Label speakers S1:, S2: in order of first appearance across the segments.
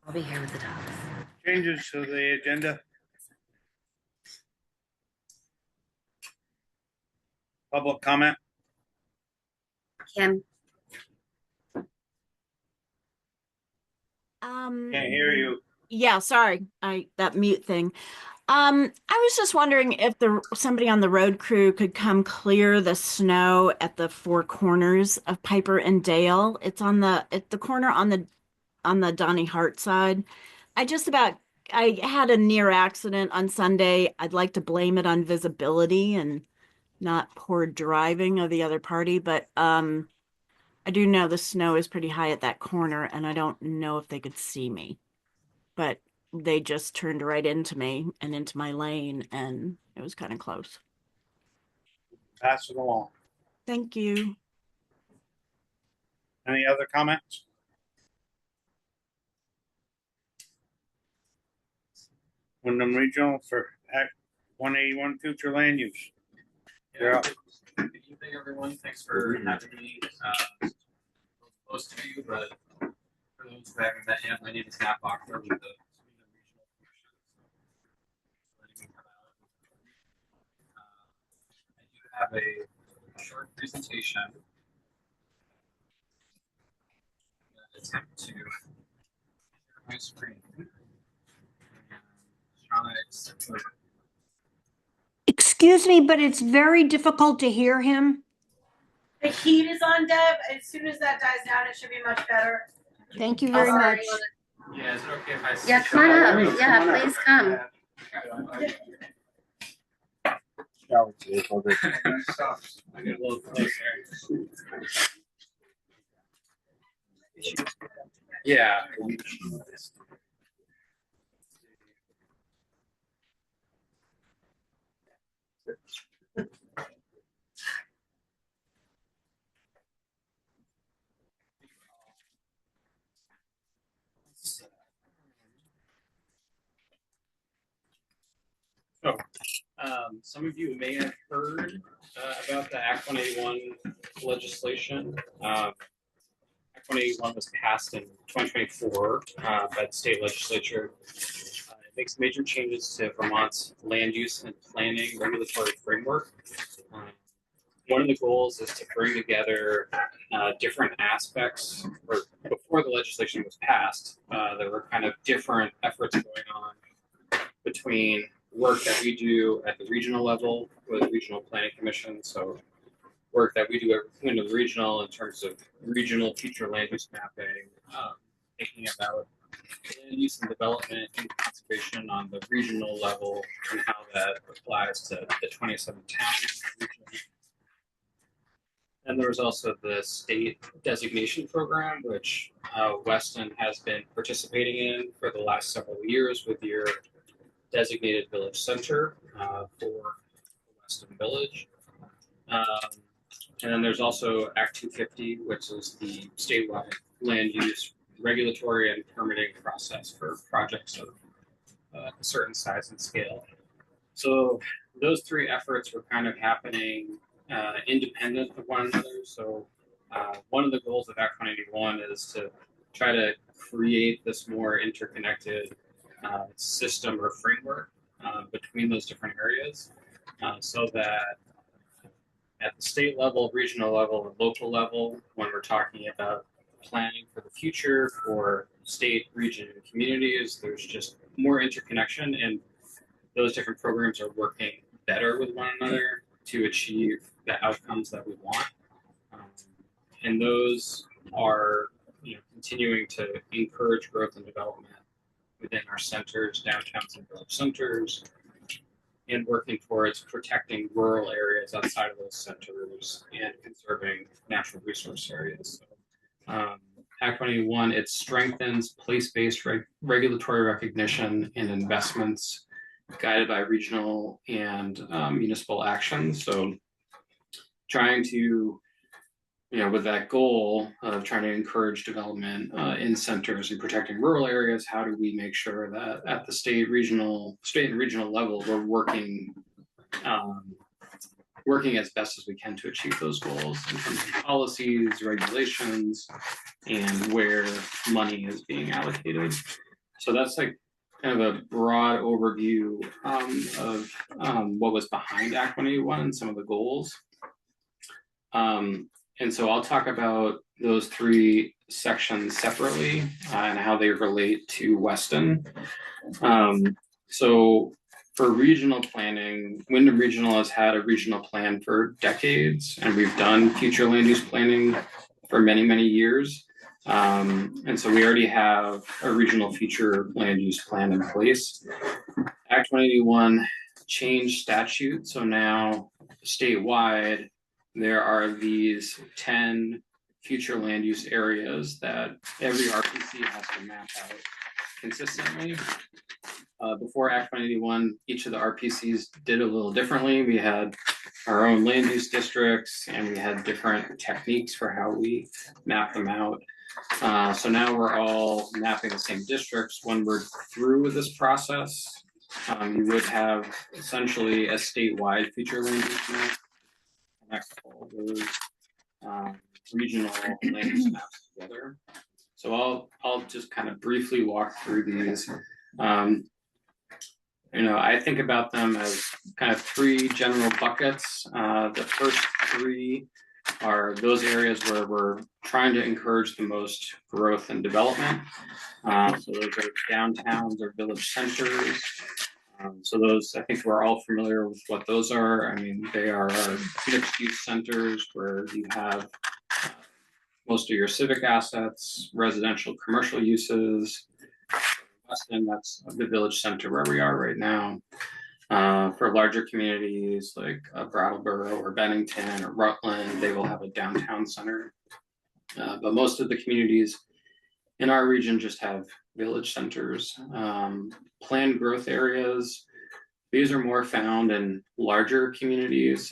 S1: I'll be here with the dogs.
S2: Changes to the agenda. Public comment.
S1: Kim?
S2: Can't hear you.
S3: Yeah, sorry. That mute thing. I was just wondering if somebody on the road crew could come clear the snow at the four corners of Piper and Dale. It's at the corner on the Donny Hart side. I had a near accident on Sunday. I'd like to blame it on visibility and not poor driving of the other party, but I do know the snow is pretty high at that corner, and I don't know if they could see me. But they just turned right into me and into my lane, and it was kind of close.
S2: Pass it along.
S3: Thank you.
S2: Any other comments? Wyndham Regional for Act 181 future land use.
S4: Yeah. Good evening, everyone. Thanks for having me. Close to you, but for those who haven't met yet, my name is Matt Bachler with the Sweden Regional Commission. I do have a short presentation. Attempt to share my screen.
S5: Excuse me, but it's very difficult to hear him.
S6: The heat is on, Deb. As soon as that dies down, it should be much better.
S5: Thank you very much.
S4: Yeah, is it okay if I
S1: Yeah, come on up. Yeah, please come.
S4: I get a little closer. Yeah. So, some of you may have heard about the Act 181 legislation. Act 181 was passed in 2024 by the state legislature. It makes major changes to Vermont's land use and planning regulatory framework. One of the goals is to bring together different aspects. Or before the legislation was passed, there were kind of different efforts going on between work that we do at the regional level with the Regional Planning Commission. So work that we do at Wyndham Regional in terms of regional future land use mapping, thinking about land use and development and conservation on the regional level and how that applies to the 27 towns in the region. And there was also the state designation program, which Weston has been participating in for the last several years with your designated village center for Weston Village. And then there's also Act 250, which is the statewide land use regulatory and permitting process for projects of a certain size and scale. So those three efforts were kind of happening independent of one another. So one of the goals of Act 181 is to try to create this more interconnected system or framework between those different areas so that at the state level, regional level, and local level, when we're talking about planning for the future for state, region, and communities, there's just more interconnection, and those different programs are working better with one another to achieve the outcomes that we want. And those are continuing to encourage growth and development within our centers, downtowns, and village centers, and working towards protecting rural areas outside of those centers and conserving natural resource areas. So, Act 181, it strengthens place-based regulatory recognition and investments guided by regional and municipal actions. So trying to, with that goal of trying to encourage development in centers and protecting rural areas, how do we make sure that at the state and regional level, we're working as best as we can to achieve those goals in terms of policies, regulations, and where money is being allocated. So that's like kind of a broad overview of what was behind Act 181 and some of the goals. And so I'll talk about those three sections separately and how they relate to Weston. So for regional planning, Wyndham Regional has had a regional plan for decades, and we've done future land use planning for many, many years. And so we already have a regional future land use plan in place. Act 181 changed statute, so now statewide, there are these 10 future land use areas that every RPC has to map out consistently. Before Act 181, each of the RPCs did a little differently. We had our own land use districts, and we had different techniques for how we map them out. So now we're all mapping the same districts. When we're through with this process, you would have essentially a statewide future land use map. Connect all those regional land use maps together. So I'll just kind of briefly walk through these. I think about them as kind of three general buckets. The first three are those areas where we're trying to encourage the most growth and development. So those are downtowns or village centers. So those, I think we're all familiar with what those are. I mean, they are mixed use centers where you have most of your civic assets, residential, commercial uses. Weston, that's the village center where we are right now. For larger communities like Brattleboro or Bennington or Rutland, they will have a downtown center. But most of the communities in our region just have village centers. Planned growth areas, these are more found in larger communities.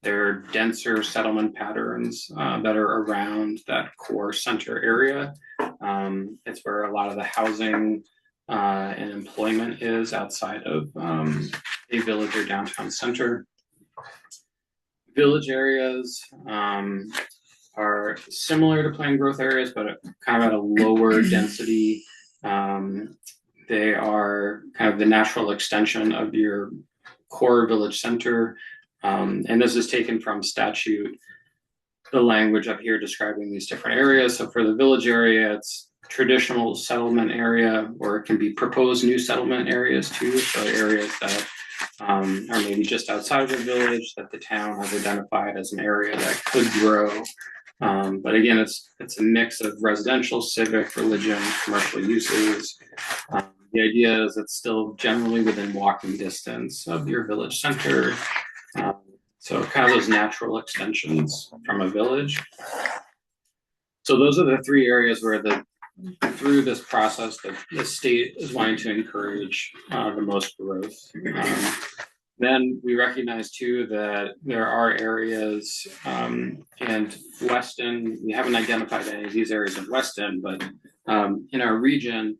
S4: They're denser settlement patterns that are around that core center area. It's where a lot of the housing and employment is outside of a village or downtown center. Village areas are similar to planned growth areas, but kind of at a lower density. They are kind of the natural extension of your core village center. And this is taken from statute, the language up here describing these different areas. So for the village area, it's traditional settlement area, or it can be proposed new settlement areas too. So areas that are maybe just outside of the village that the town has identified as an area that could grow. But again, it's a mix of residential, civic, religion, commercial uses. The idea is it's still generally within walking distance of your village center. So kind of those natural extensions from a village. So those are the three areas where through this process, the state is wanting to encourage the most growth. Then we recognize too that there are areas, and Weston, we haven't identified any of these areas in Weston, but in our region,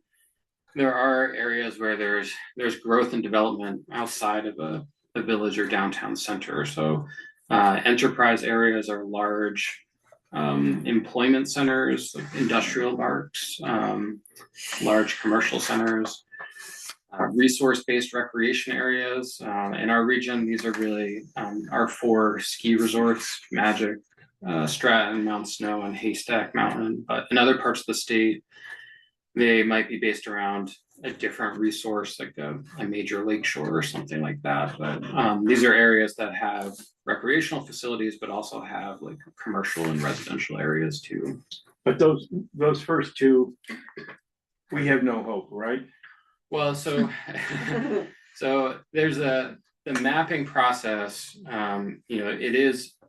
S4: there are areas where there's growth and development outside of a village or downtown center. So enterprise areas are large employment centers, like industrial parks, large commercial centers, resource-based recreation areas. In our region, these are really our 4 ski resorts: Magic, Stratton, Mount Snow, and Haystack Mountain. But in other parts of the state, they might be based around a different resource, like a major lakeshore or something like that. But these are areas that have recreational facilities, but also have like commercial and residential areas too.
S7: But those first two, we have no hope, right?
S4: Well, so there's the mapping process.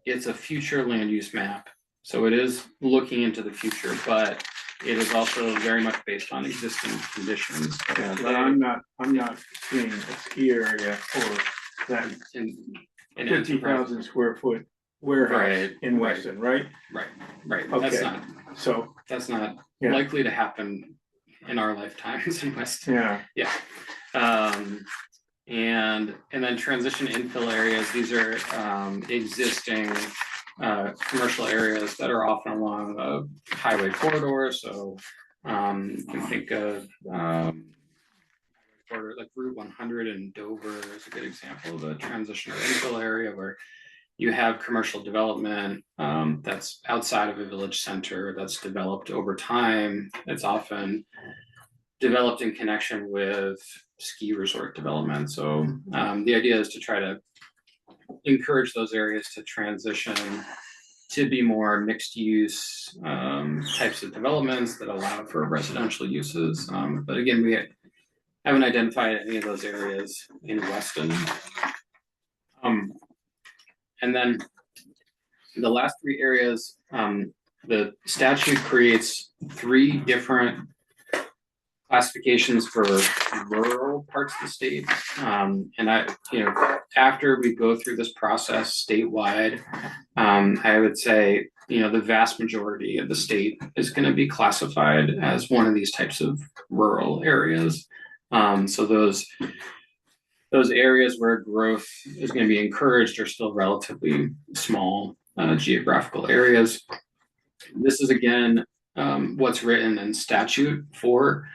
S4: It's a future land use map, so it is looking into the future, but it is also very much based on existing conditions.
S7: Yeah, but I'm not seeing a ski area or that
S4: in
S7: 50,000 square foot warehouse in Weston, right?
S4: Right.
S7: Okay.
S4: That's not
S7: Yeah.
S4: likely to happen in our lifetimes in Weston.
S7: Yeah.
S4: And then transition infill areas. These are existing commercial areas that are often along a highway corridor. So You can think of or like Route 100 in Dover is a good example of a transitional infill area where you have commercial development that's outside of a village center that's developed over time. It's often developed in connection with ski resort development. So the idea is to try to encourage those areas to transition to be more mixed use types of developments that allow for residential uses. But again, we haven't identified any of those areas in Weston. And then the last three areas, the statute creates three different classifications for rural parts of the state. After we go through this process statewide, I would say, the vast majority of the state is going to be classified as one of these types of rural areas. So those areas where growth is going to be encouraged are still relatively small geographical areas. This is again what's written in statute for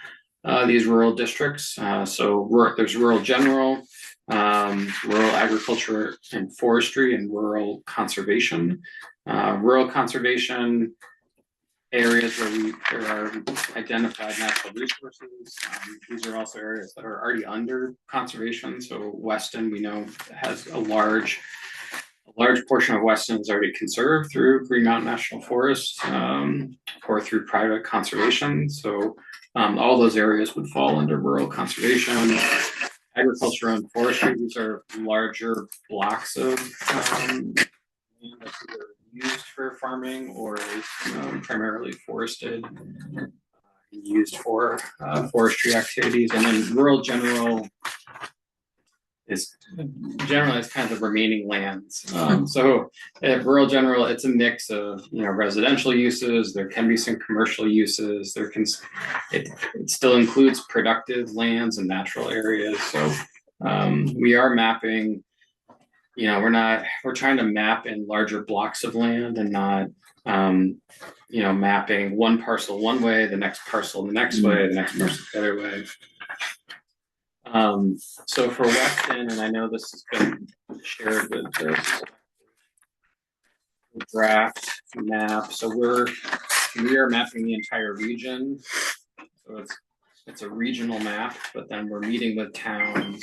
S4: these rural districts. So there's rural general, rural agriculture and forestry, and rural conservation. Rural conservation areas where there are identified natural resources. These are also areas that are already under conservation. So Weston, we know, has a large portion of Weston is already conserved through Green Mountain National Forest or through private conservation. So all those areas would fall under rural conservation. Agriculture and forestry, these are larger blocks of land that's either used for farming or is primarily forested, used for forestry activities. And then rural general is generally it's kind of the remaining lands. So at rural general, it's a mix of residential uses. There can be some commercial uses. It still includes productive lands and natural areas. So we are mapping. We're trying to map in larger blocks of land and not mapping one parcel one way, the next parcel the next way, the next parcel the other way. So for Weston, and I know this has been shared with this draft map. So we are mapping the entire region. So it's a regional map, but then we're meeting with towns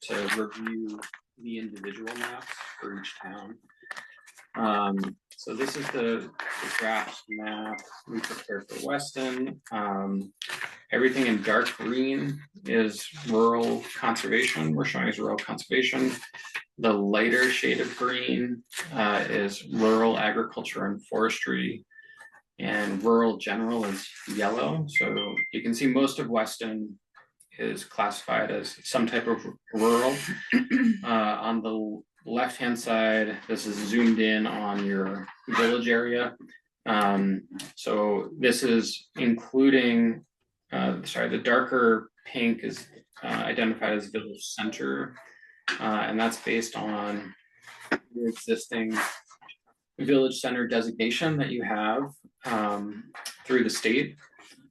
S4: to review the individual maps for each town. So this is the draft map we prepared for Weston. Everything in dark green is rural conservation. We're showing as rural conservation. The lighter shade of green is rural agriculture and forestry, and rural general is yellow. So you can see most of Weston is classified as some type of rural. On the left-hand side, this is zoomed in on your village area. So this is including, the darker pink is identified as village center, and that's based on your existing village center designation that you have through the state.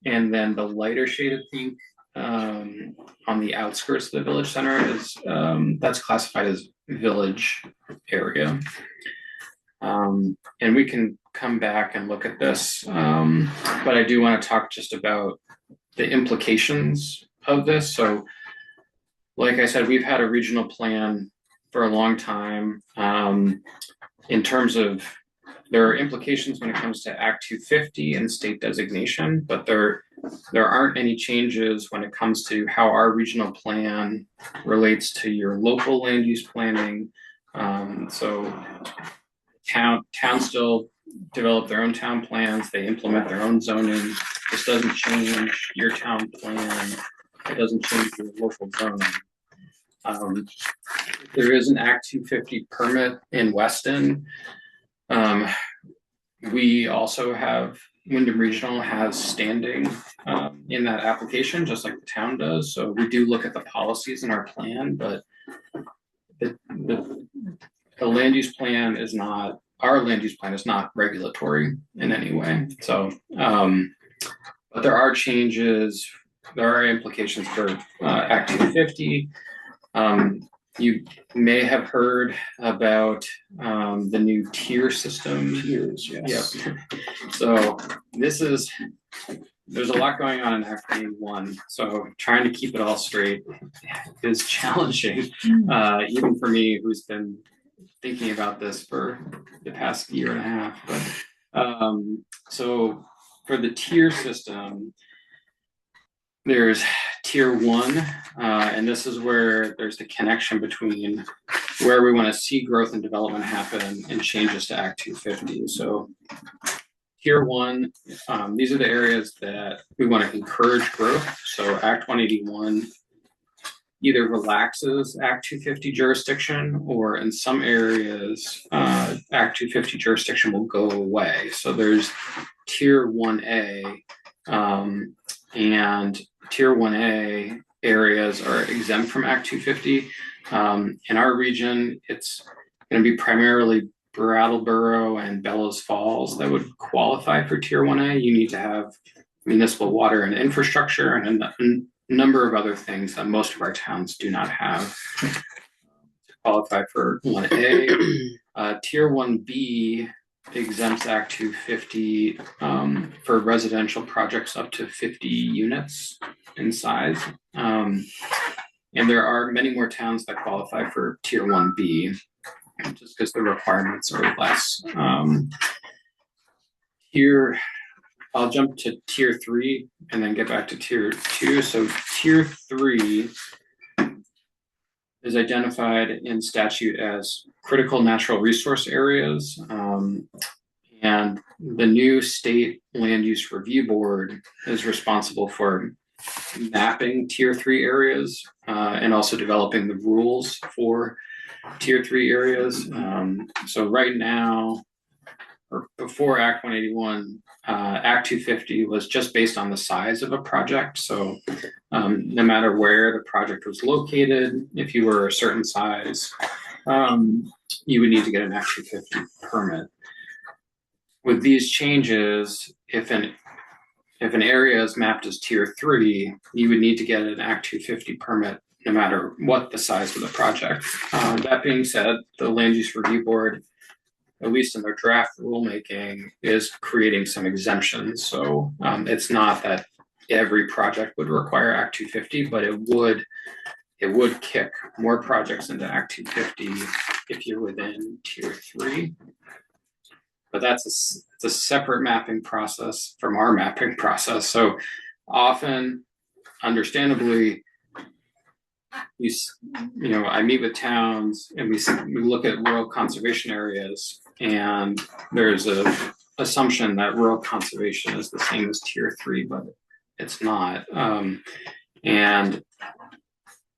S4: And then the lighter shade of pink on the outskirts of the village center is that's classified as village area. And we can come back and look at this, but I do want to talk just about the implications of this. So like I said, we've had a regional plan for a long time. In terms of, there are implications when it comes to Act 250 and state designation, but there aren't any changes when it comes to how our regional plan relates to your local land use planning. So towns still develop their own town plans, they implement their own zoning. This doesn't change your town plan, it doesn't change your local zoning. There is an Act 250 permit in Weston. We also have, Wyndham Regional has standing in that application, just like the town does. So we do look at the policies in our plan, but the land use plan is not, our land use plan is not regulatory in any way. So, But there are changes, there are implications for Act 250. You may have heard about the new tier system.
S7: Tiers, yes.
S4: Yep. So there's a lot going on in Act 1, so trying to keep it all straight is challenging, even for me, who's been thinking about this for the past year and a half. But so for the tier system, there's tier 1, and this is where there's the connection between where we want to see growth and development happen and changes to Act 250. So tier 1, these are the areas that we want to encourage growth. So Act 181 either relaxes Act 250 jurisdiction, or in some areas, Act 250 jurisdiction will go away. So there's tier 1A, and tier 1A areas are exempt from Act 250. In our region, it's going to be primarily Brattleboro and Bellows Falls that would qualify for tier 1A. You need to have municipal water and infrastructure and a number of other things that most of our towns do not have to qualify for 1A. Tier 1B exempts Act 250 for residential projects up to 50 units in size. And there are many more towns that qualify for tier 1B just because the requirements are less. Here, I'll jump to tier 3 and then get back to tier 2. So tier 3 is identified in statute as critical natural resource areas. And the new state land use review board is responsible for mapping tier 3 areas and also developing the rules for tier 3 areas. So right now, or before Act 181, Act 250 was just based on the size of a project. So no matter where the project was located, if you were a certain size, you would need to get an Act 250 permit. With these changes, if an area is mapped as tier 3, you would need to get an Act 250 permit no matter what the size of the project. That being said, the Land Use Review Board, at least in their draft rulemaking, is creating some exemptions. So it's not that every project would require Act 250, but it would kick more projects into Act 250 if you're within tier 3. But it's a separate mapping process from our mapping process. So often, understandably, I meet with towns and we look at rural conservation areas, and there's a assumption that rural conservation is the same as tier 3, but it's not. And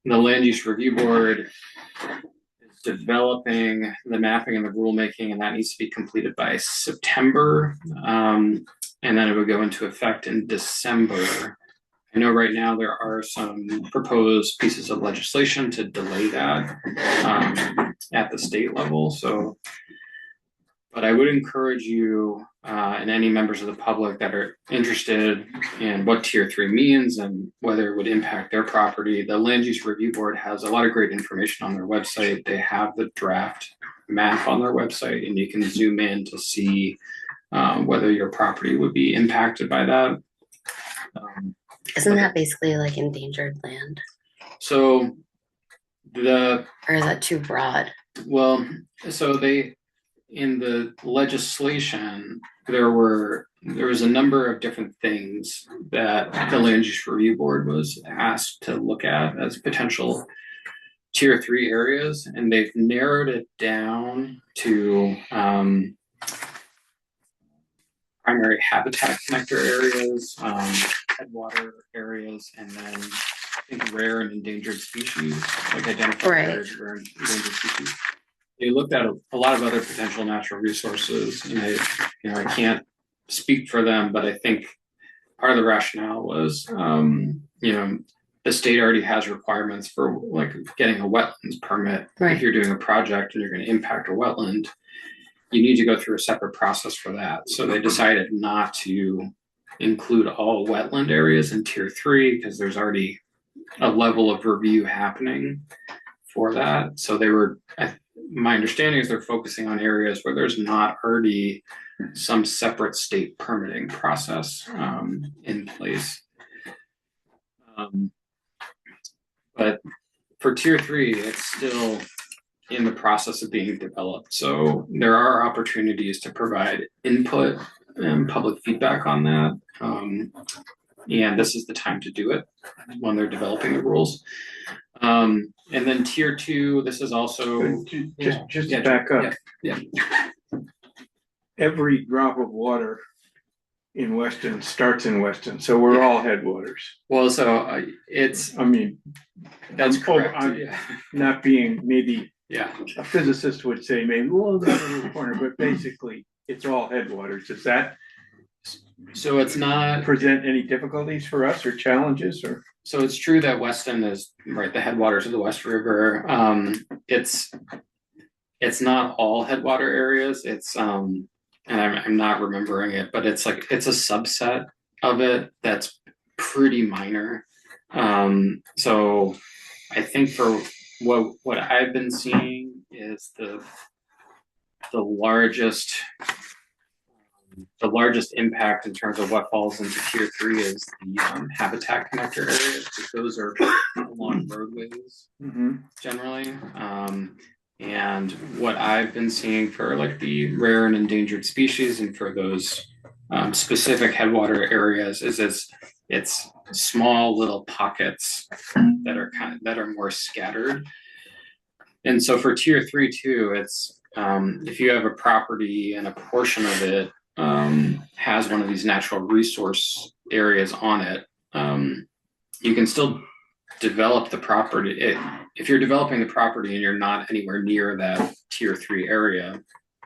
S4: the Land Use Review Board is developing the mapping and the rulemaking, and that needs to be completed by September. And then it would go into effect in December. I know right now there are some proposed pieces of legislation to delay that at the state level. But I would encourage you and any members of the public that are interested in what tier 3 means and whether it would impact their property. The Land Use Review Board has a lot of great information on their website. They have the draft map on their website, and you can zoom in to see whether your property would be impacted by that.
S1: Isn't that basically like endangered land?
S4: So
S1: or is that too broad?
S4: Well, so in the legislation, there was a number of different things that the Land Use Review Board was asked to look at as potential tier 3 areas, and they've narrowed it down to primary habitat connector areas, headwater areas, and then I think rare and endangered species, like identified rare and endangered species. They looked at a lot of other potential natural resources, and I can't speak for them, but I think part of the rationale was, the state already has requirements for like getting a wetlands permit.
S1: Right.
S4: If you're doing a project and you're going to impact a wetland, you need to go through a separate process for that. So they decided not to
S8: include all wetland areas in tier 3 because there's already a level of review happening for that. So my understanding is they're focusing on areas where there's not already some separate state permitting process in place. But for tier 3, it's still in the process of being developed. So there are opportunities to provide input and public feedback on that. And this is the time to do it when they're developing the rules. And then tier 2, this is also
S7: Just to back up.
S8: Yeah.
S7: Every drop of water in Weston starts in Weston, so we're all headwaters.
S8: Well, so it's
S7: I mean,
S8: that's
S7: I'm-
S8: correct.
S7: I'm not being maybe
S8: Yeah.
S7: a physicist would say maybe well that's in the corner, but basically it's all headwaters. Does that
S8: So it's not.
S7: present any difficulties for us or challenges or?
S8: So it's true that Weston is right the headwaters of the West River. It's not all headwater areas. It's and I'm not remembering it, but it's a subset of it that's pretty minor. So I think for what I've been seeing is the largest impact in terms of what falls into tier 3 is the habitat connector areas, because those are along roadways generally. And what I've been seeing for like the rare and endangered species and for those specific headwater areas is it's small little pockets that are more scattered. And so for tier 3 too, it's if you have a property and a portion of it has one of these natural resource areas on it, you can still develop the property. If you're developing the property and you're not anywhere near that tier 3 area,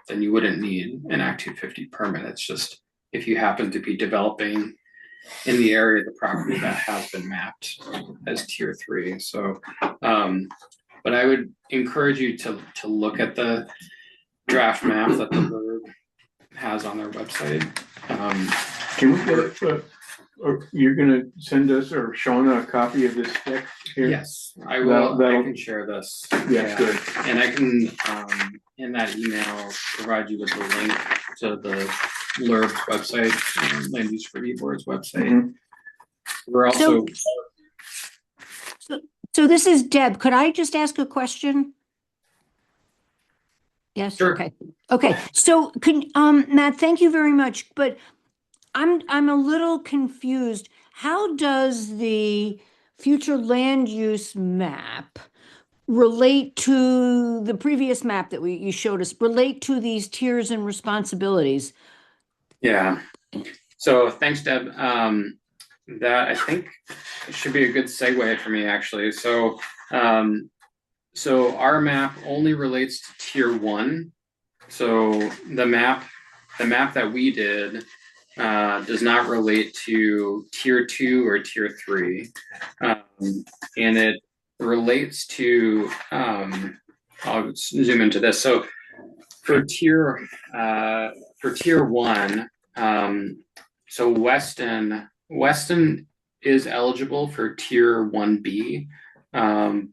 S8: then you wouldn't need an Act 250 permit. It's just if you happen to be developing in the area of the property that has been mapped as tier 3. So, but I would encourage you to look at the draft map that the LURB has on their website.
S7: Can we get it? Or you're gonna send us or Shauna a copy of this text here?
S8: Yes, I will.
S7: That'll-
S8: I can share this.
S7: Yeah, good.
S8: And I can, in that email, provide you with the link to the LURB's website, Land Use Review Board's website.
S7: Mhm.
S8: We're also.
S5: So this is Deb. Could I just ask a question? Yes,
S8: Sure.
S5: Okay. So Matt, thank you very much. But I'm a little confused. How does the future land use map relate to the previous map that you showed us, relate to these tiers and responsibilities?
S8: Yeah. So thanks, Deb. That I think should be a good segue for me, actually. So, so our map only relates to tier 1. So the map that we did does not relate to tier 2 or tier 3, and it relates to. I'll zoom into this. So for tier 1, so Weston is eligible for tier 1B,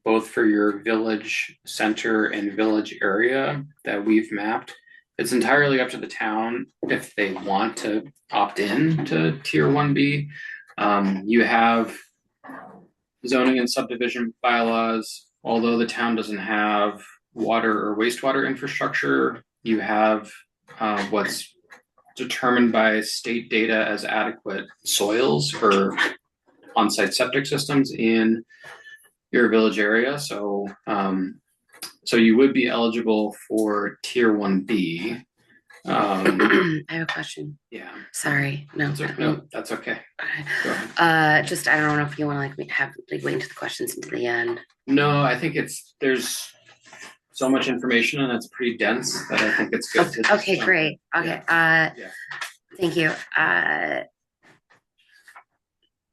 S8: both for your village center and village area that we've mapped. It's entirely up to the town if they want to opt in to tier 1B. You have zoning and subdivision bylaws. Although the town doesn't have water or wastewater infrastructure, you have what's determined by state data as adequate soils for on-site septic systems in your village area. So, so you would be eligible for tier 1B.
S1: I have a question.
S8: Yeah.
S1: Sorry. No.
S8: That's okay. No, that's okay.
S1: Okay.
S8: Go ahead.
S1: Just I don't know if you want to wait into the questions into the end.
S8: No, I think there's so much information and it's pretty dense that I think it's good to just
S1: Okay,
S8: jump
S1: great.
S8: in.
S1: Okay.
S8: Yeah.
S1: Thank you.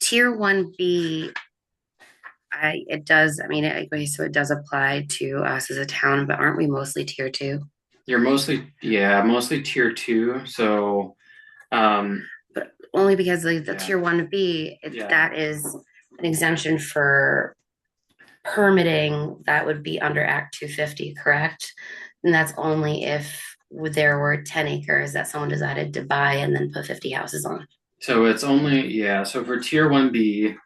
S1: Tier 1B, it does, I mean, so it does apply to us as a town, but aren't we mostly tier 2?
S8: You're mostly tier 2. So,
S1: But only because like the
S8: Yeah.
S1: tier 1B,
S8: Yeah.
S1: that is an exemption for permitting that would be under Act 250, correct? And that's only if there were 10 acres that someone decided to buy and then put 50 houses on.
S8: So it's only, yeah, so for tier 1B,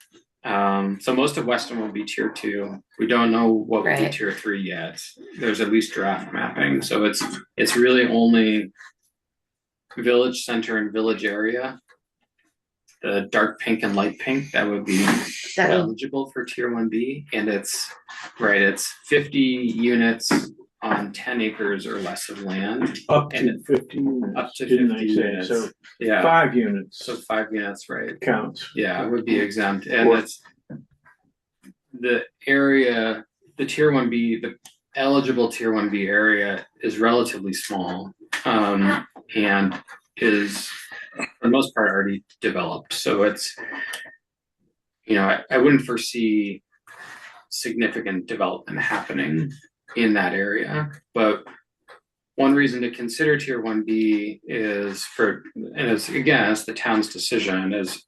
S8: so most of Weston will be tier 2. We don't know what will be
S1: Right.
S8: tier 3 yet. There's at least draft mapping, so it's really only village center and village area. The dark pink and light pink that would be
S1: That would-
S8: eligible for tier 1B, and it's 50 units on 10 acres or less of land.
S7: Up to
S8: And
S7: 50 units.
S8: up to
S7: didn't
S8: 50
S7: they say?
S8: units.
S7: So
S8: Yeah,
S7: 5 units
S8: so 5 units, right?
S7: counts.
S8: Yeah, it would be exempt, and
S7: Or-
S8: it's the area, the tier 1B, the eligible tier 1B area is relatively small, and is for the most part already developed. So it's, I wouldn't foresee significant development happening in that area. But one reason to consider tier 1B is and it's the town's decision, is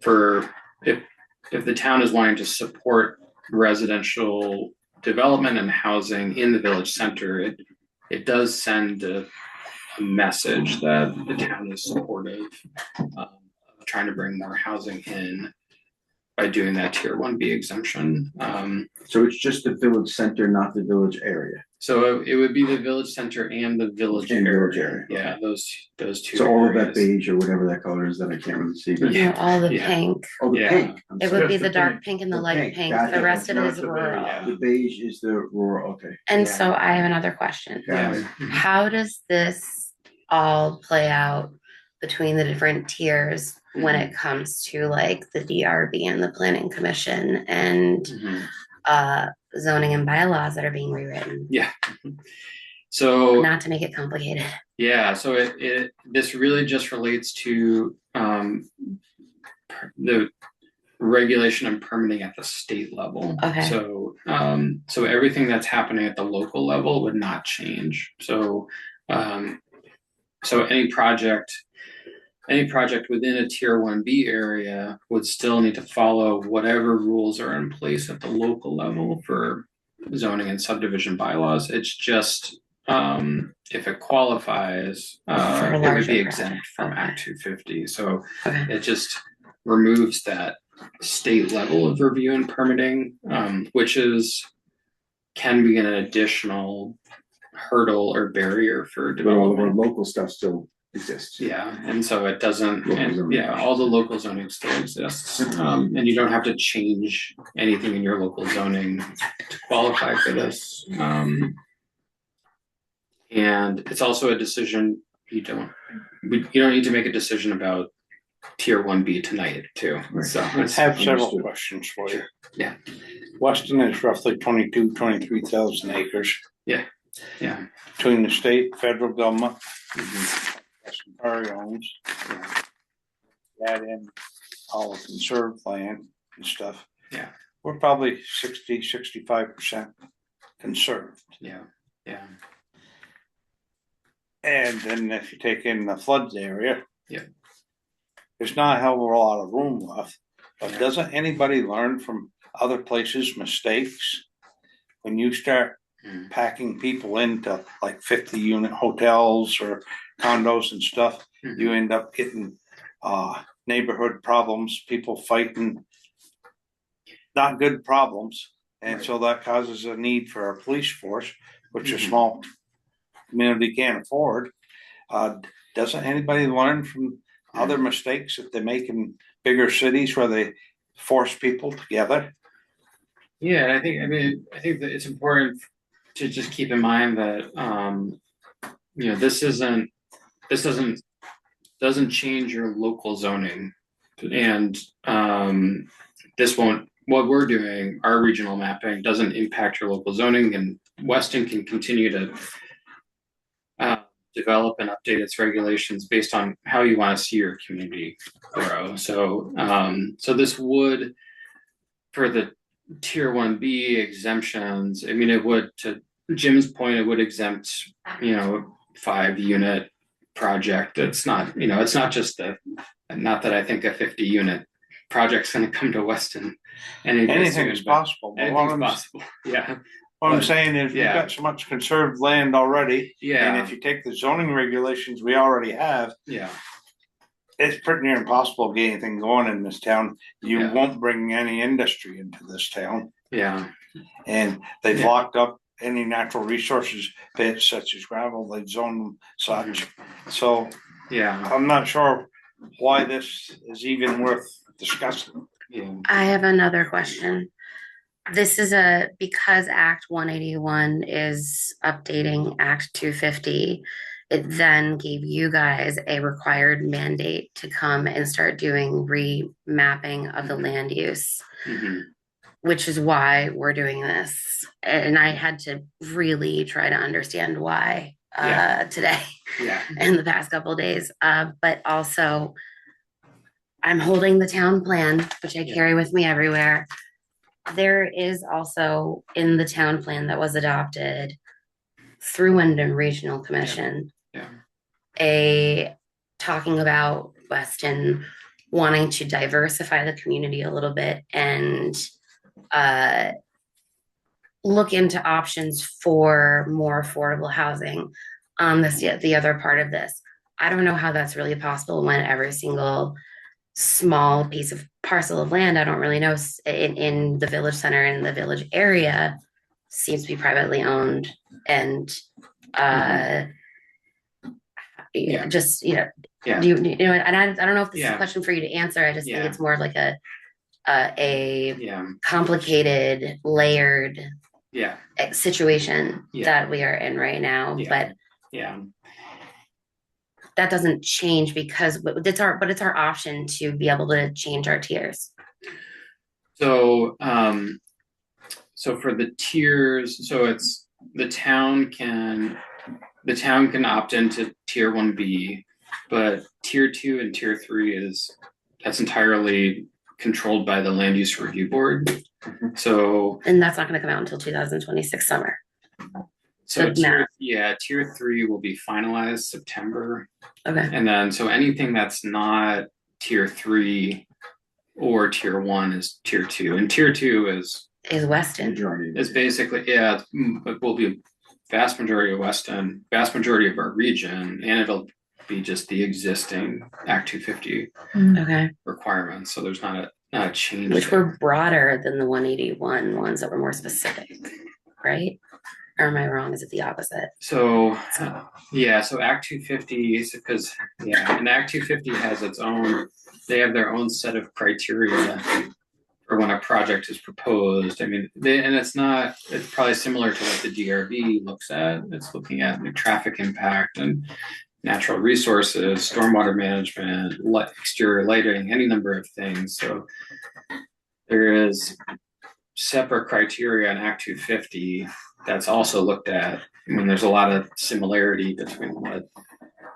S8: for if the town is wanting to support residential development and housing in the village center, it does send a message that the town is supportive of trying to bring more housing in by doing that tier 1B exemption.
S9: So it's just the village center, not the village area.
S8: So it would be the village center and the village
S9: And
S8: area.
S9: village area,
S8: Yeah, those two.
S9: So all of that
S8: areas.
S9: beige or whatever that color is that I can't really see. But
S8: Yeah.
S1: All the
S8: Yeah.
S1: pink.
S9: Oh, the
S8: Yeah.
S9: pink. I'm
S1: It
S9: sorry.
S1: would be
S7: Just
S1: the
S7: the
S1: dark
S7: pink.
S1: pink and the
S9: The
S1: light
S9: pink,
S1: pink.
S9: gotcha.
S1: The rest of it
S7: That's
S1: is
S7: not the
S1: rural.
S8: yeah.
S9: The beige is the rural, okay.
S1: And
S8: Yeah.
S1: so I have another question.
S9: Got it.
S1: How does this all play out between the different tiers when it comes to like the DRB and the planning commission and
S8: Mhm.
S1: zoning and bylaws that are being rewritten?
S8: Yeah. So
S1: Not to make it complicated.
S8: yeah, so this really just relates to the regulation and permitting at the state level.
S1: Okay.
S8: So everything that's happening at the local level would not change. So any project within a tier 1B area would still need to follow whatever rules are in place at the local level for zoning and subdivision bylaws. It's just if it qualifies,
S1: For a
S8: it would
S1: larger
S8: be
S1: project.
S8: exempt from
S1: Okay.
S8: Act 250. So
S1: Okay.
S8: it just removes that state level of review and permitting, which can be an additional hurdle or barrier for
S9: But all of our
S8: development.
S9: local stuff still exists.
S8: Yeah, and so it doesn't,
S9: Local
S8: and
S9: zoning.
S8: yeah, all the local zoning still exists. And you don't have to change anything in your local zoning to qualify for this. And it's also a decision you don't need to make a decision about tier 1B tonight too.
S9: Right.
S8: So
S2: I
S8: it's,
S2: have several
S9: Understood.
S2: questions for you.
S8: Yeah.
S2: Weston is roughly 23,000 acres
S8: yeah.
S2: between the state, federal government,
S8: Mhm.
S2: Weston Prairie owns. Add in all the conserved land and stuff.
S8: Yeah.
S2: We're probably 65% conserved.
S8: Yeah.
S2: And then if you take in the floods area.
S8: Yeah.
S2: There's not a hell of a lot of room left, but
S8: Yeah.
S2: doesn't anybody learn from other places' mistakes? When you start
S8: Mm.
S2: packing people into like 50-unit hotels or condos and stuff,
S8: Mhm.
S2: you end up getting neighborhood problems, people fighting. Not good problems, and so that causes a need for a police force, which a
S8: Mhm.
S2: small community can't afford. Doesn't anybody learn from other mistakes that they make in bigger cities where they force people together?
S8: Yeah, and I think that it's important to just keep in mind that this doesn't change your local zoning, and what we're doing, our regional mapping doesn't impact your local zoning, and Weston can continue to develop and update its regulations based on how you want to see your community grow. So this would, for the tier 1B exemptions, it would, to Jim's point, it would exempt 5-unit project. It's not, it's not just not that I think a 50 unit project's going to come to Weston.
S2: Anything is possible. But
S8: Anything's possible. Yeah.
S2: What I'm
S8: But,
S2: saying is we've
S8: yeah.
S2: got so much conserved land already.
S8: Yeah.
S2: And if you take the zoning regulations we already have,
S8: Yeah.
S2: it's pretty near impossible to get anything going in this town. You
S8: Yeah.
S2: won't bring any industry into this town.
S8: Yeah.
S2: And they've
S8: Yeah.
S2: locked up any natural resources pits such as gravel, they've zoned them such. So
S8: Yeah.
S2: I'm not sure why this is even worth discussing.
S8: Yeah.
S1: I have another question. This is because Act 181 is updating Act 250, it then gave you guys a required mandate to come and start doing remapping of the land use,
S8: Mm-hmm.
S1: which is why we're doing this. And I had to really try to understand why today
S8: Yeah.
S1: in the past couple of days. But also, I'm holding the town plan, which I carry with me everywhere. There is also in the town plan that was adopted through Wyndham Regional Commission,
S8: Yeah.
S1: a talking about Weston wanting to diversify the community a little bit and look into options for more affordable housing. The other part of this, I don't know how that's really possible when every single small piece of parcel of land, I don't really know, in the village center and the village area seems to be privately owned and
S8: Yeah.
S1: just
S8: Yeah.
S1: do you know, and I don't know if this is
S8: Yeah.
S1: a question for you to answer. I just think
S8: Yeah.
S1: it's more of like a
S8: Yeah.
S1: complicated, layered
S8: Yeah.
S1: situation
S8: Yeah.
S1: that we are in right now.
S8: Yeah.
S1: But
S8: Yeah.
S1: that doesn't change because it's our option to be able to change our tiers.
S8: So, so for the tiers, so it's the town can opt into tier 1B, but tier 2 and tier 3 that's entirely controlled by the land use review board. So,
S1: And that's not going to come out until 2026 summer.
S8: so
S1: The
S8: tier 3 will be finalized September.
S1: Okay.
S8: And then, so anything that's not tier 3 or tier 1 is tier 2. And tier 2 is
S1: Weston.
S8: basically, it will be vast majority of Weston, vast majority of our region, and it'll be just the existing Act 250
S1: Okay.
S8: requirements. So there's not a change.
S1: Which were broader than the 181 ones that were more specific, right? Or am I wrong? Is it the opposite?
S8: So so Act 250 is because and Act 250 has they have their own set of criteria for when a project is proposed. I mean, it's probably similar to what the DRB looks at. It's looking at the traffic impact and natural resources, stormwater management, exterior lighting, any number of things. So there is separate criteria in Act 250 that's also looked at. I mean, there's a lot of similarity between what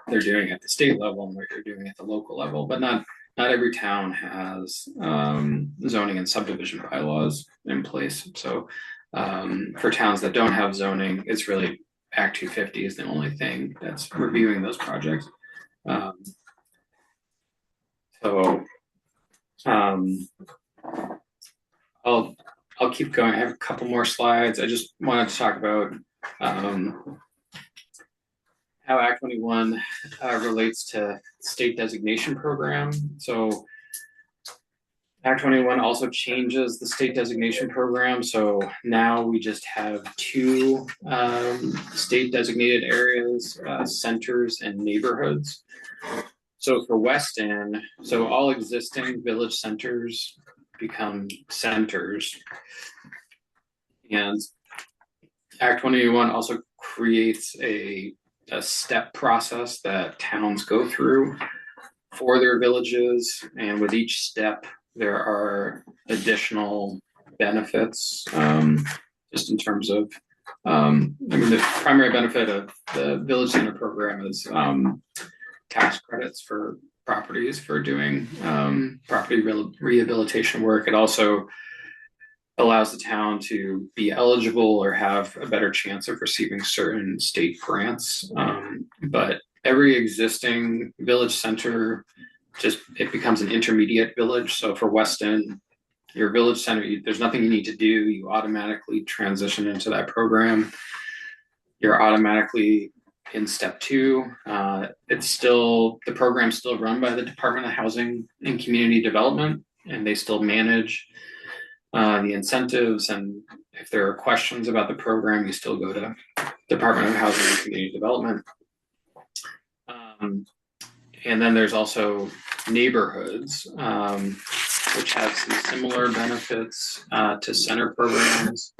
S8: they're doing at the state level and what you're doing at the local level, but not every town has zoning and subdivision bylaws in place. So for towns that don't have zoning, it's really Act 250 is the only thing that's reviewing those projects. I'll keep going. I have a couple more slides. I just wanted to talk about how Act 21 relates to state designation program. So Act 21 also changes the state designation program. So now we just have 2 state designated areas, centers and neighborhoods. So for Weston, so all existing village centers become centers. And Act 21 also creates a step process that towns go through for their villages. And with each step, there are additional benefits, just in terms of, the primary benefit of the Village Center program is tax credits for properties for doing property rehabilitation work. It also allows the town to be eligible or have a better chance of receiving certain state grants. But every existing village center, just it becomes an intermediate village. So for Weston, your village center, there's nothing you need to do. You automatically transition into that program. You're automatically in step 2. The program's still run by the Department of Housing and Community Development, and they still manage the incentives. And if there are questions about the program, you still go to Department of Housing and Community Development. And then there's also neighborhoods, which have some similar benefits to center programs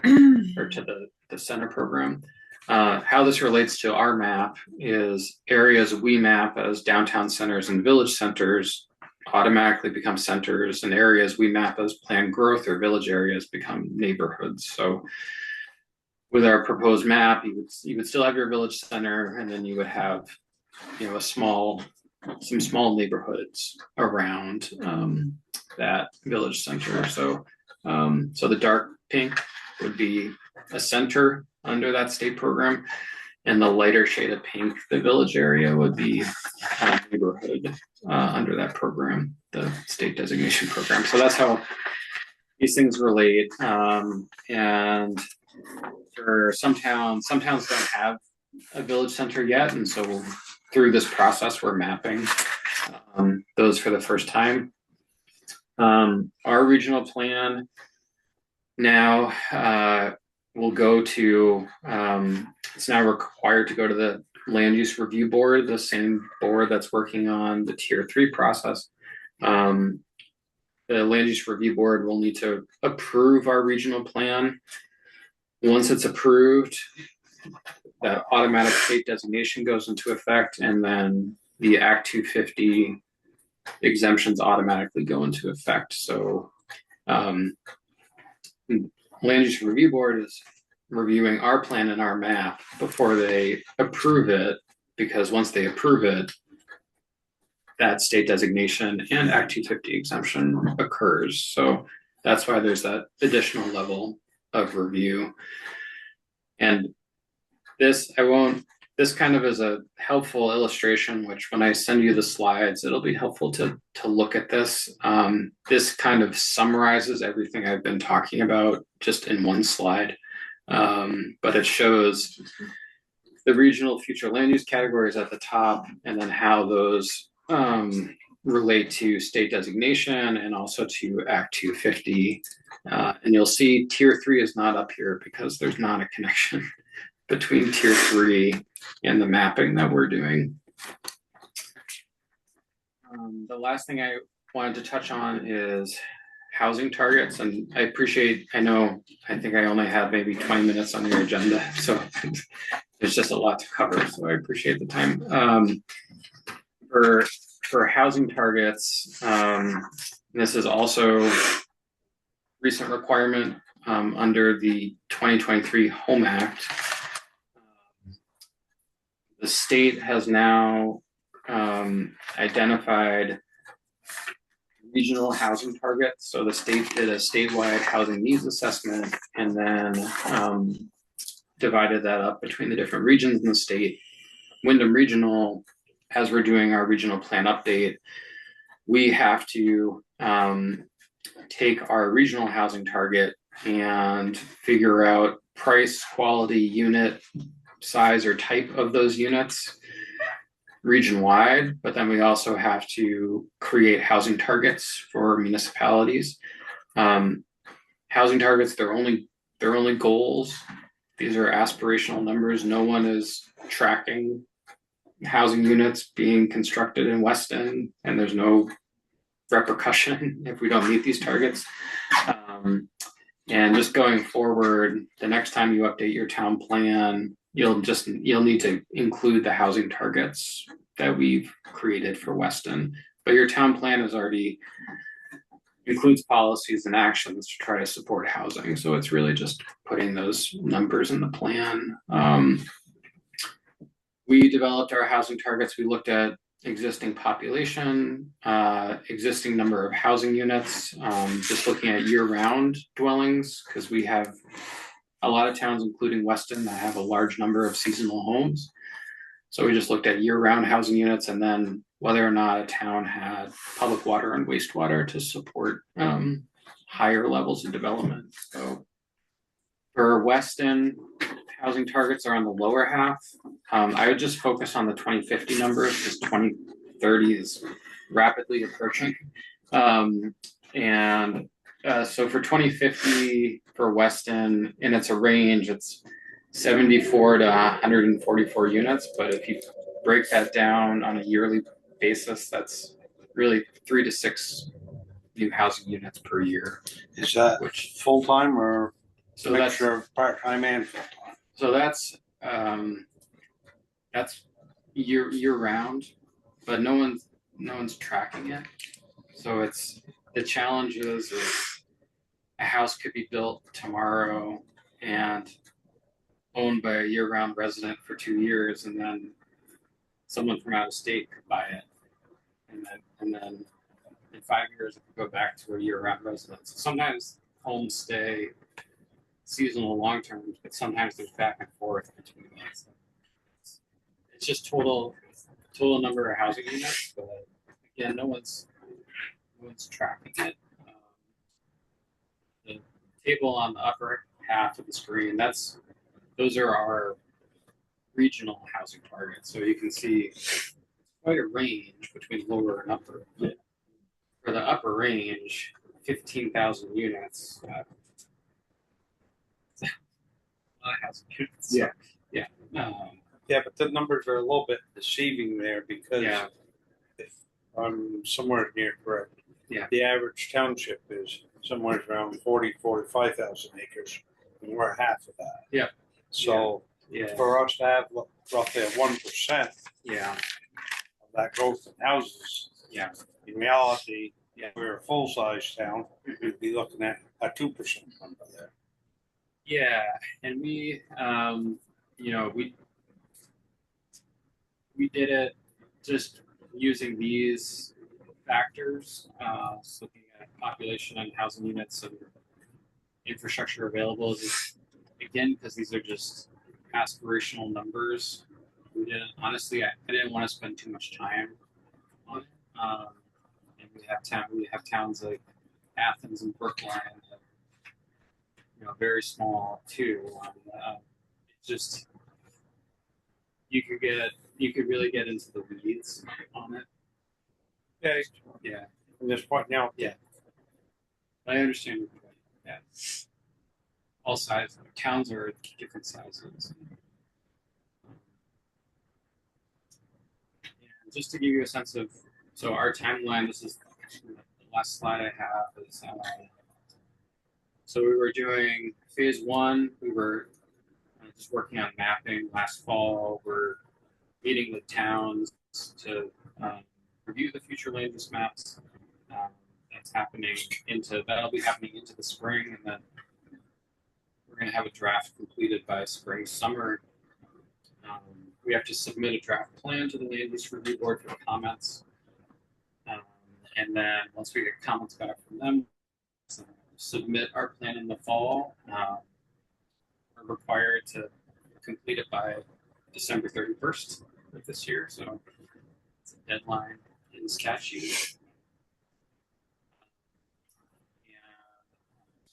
S8: or to the center program. How this relates to our map is areas we map as downtown centers and village centers automatically become centers, and areas we map as planned growth or village areas become neighborhoods. So with our proposed map, you would still have your village center, and then you would have, some small neighborhoods around that village center. So the dark pink would be a center under that state program, and the lighter shade of pink, the village area, would be a neighborhood under that program, the state designation program. So that's how these things relate. And for some towns don't have a village center yet, and so through this process we're mapping those for the first time. Our regional plan now will go to, it's now required to go to the Land Use Review Board, the same board that's working on the Tier 3 process. The Land Use Review Board will need to approve our regional plan. Once it's approved, that automatic state designation goes into effect, and then the Act 250 exemptions automatically go into effect. So Land Use Review Board is reviewing our plan and our map before they approve it, because once they approve it, that state designation and Act 250 exemption occurs. So that's why there's that additional level of review. And this kind of is a helpful illustration, which when I send you the slides, it'll be helpful to look at this. This kind of summarizes everything I've been talking about just in one slide. But it shows the regional future land use categories at the top, and then how those relate to state designation and also to Act 250. And you'll see Tier 3 is not up here because there's not a connection between Tier 3 and the mapping that we're doing. The last thing I wanted to touch on is housing targets, and I think I only have maybe 20 minutes on your agenda, so there's just a lot to cover, so I appreciate the time. For housing targets, this is also recent requirement under the 2023 Home Act. The state has now identified regional housing targets. So the state did a statewide housing needs assessment and then divided that up between the different regions in the state. Wyndham Regional, as we're doing our regional plan update, we have to take our regional housing target and figure out price, quality, unit, size, or type of those units region-wide, but then we also have to create housing targets for municipalities. Housing targets, they're only goals. These are aspirational numbers. No one is tracking housing units being constructed in Weston, and there's no repercussion if we don't meet these targets. And just going forward, the next time you update your town plan, you'll need to include the housing targets that we've created for Weston. But your town plan is already includes policies and actions to try to support housing. So it's really just putting those numbers in the plan. We developed our housing targets. We looked at existing population, existing number of housing units, just looking at year-round dwellings, because we have a lot of towns, including Weston, that have a large number of seasonal homes. So we just looked at year-round housing units and then whether or not a town had public water and wastewater to support higher levels of development. So for Weston, housing targets are on the lower half. I would just focus on the 2050 numbers because 2030 is rapidly approaching. So for 2050 for Weston, and it's a range, it's 74 to 144 units. But if you break that down on a yearly basis, that's really 3 to 6 new housing units per year.
S2: Is that
S8: Which
S2: full-time or
S8: so that's
S2: mixture of part-time and full-time?
S8: so that's year round, but no one's tracking it. So it's the challenge is a house could be built tomorrow and owned by a year-round resident for 2 years, and then someone from out of state could buy it, and then in 5 years it could go back to a year-round resident. So sometimes homes stay seasonal long term, but sometimes there's back and forth between these. It's just total number of housing units, but again, no one's tracking it. The table on the upper half of the screen, those are our regional housing targets. So you can see quite a range between lower and upper. For the upper range, 15,000 units. A lot of housing units.
S9: Yeah.
S8: Yeah.
S2: Yeah, but the numbers are a little bit deceiving there because
S8: Yeah.
S2: if I'm somewhere near correct,
S8: Yeah.
S2: the average township is somewhere around 45,000 acres, and we're half of that.
S8: Yeah.
S2: So
S8: Yeah.
S2: for us to have roughly a 1%
S8: Yeah.
S2: of that growth in houses,
S8: Yeah.
S2: in reality,
S8: Yeah.
S2: we're a full-size town, we'd be looking at a 2% number there.
S8: Yeah, and we did it just using these factors, so looking at population and housing units and infrastructure available. Again, because these are just aspirational numbers. We didn't honestly. I didn't want to spend too much time on it. And we have towns like Athens and Brookline, very small too. It's just you could really get into the weeds on it.
S2: Okay,
S8: Yeah,
S2: from this point now,
S8: yeah. I understand your point. Yeah. All sizes. Towns are different sizes. And just to give you a sense of, so our timeline. This is the last slide I have. Is so we were doing phase 1. We were just working on mapping last fall. We're meeting with towns to review the future land use maps. That'll be happening into the spring, and then we're going to have a draft completed by spring, summer. We have to submit a draft plan to the land use review board for comments, and then once we get comments back from them, submit our plan in the fall. We're required to complete it by December 31st of this year, so it's a deadline in statute.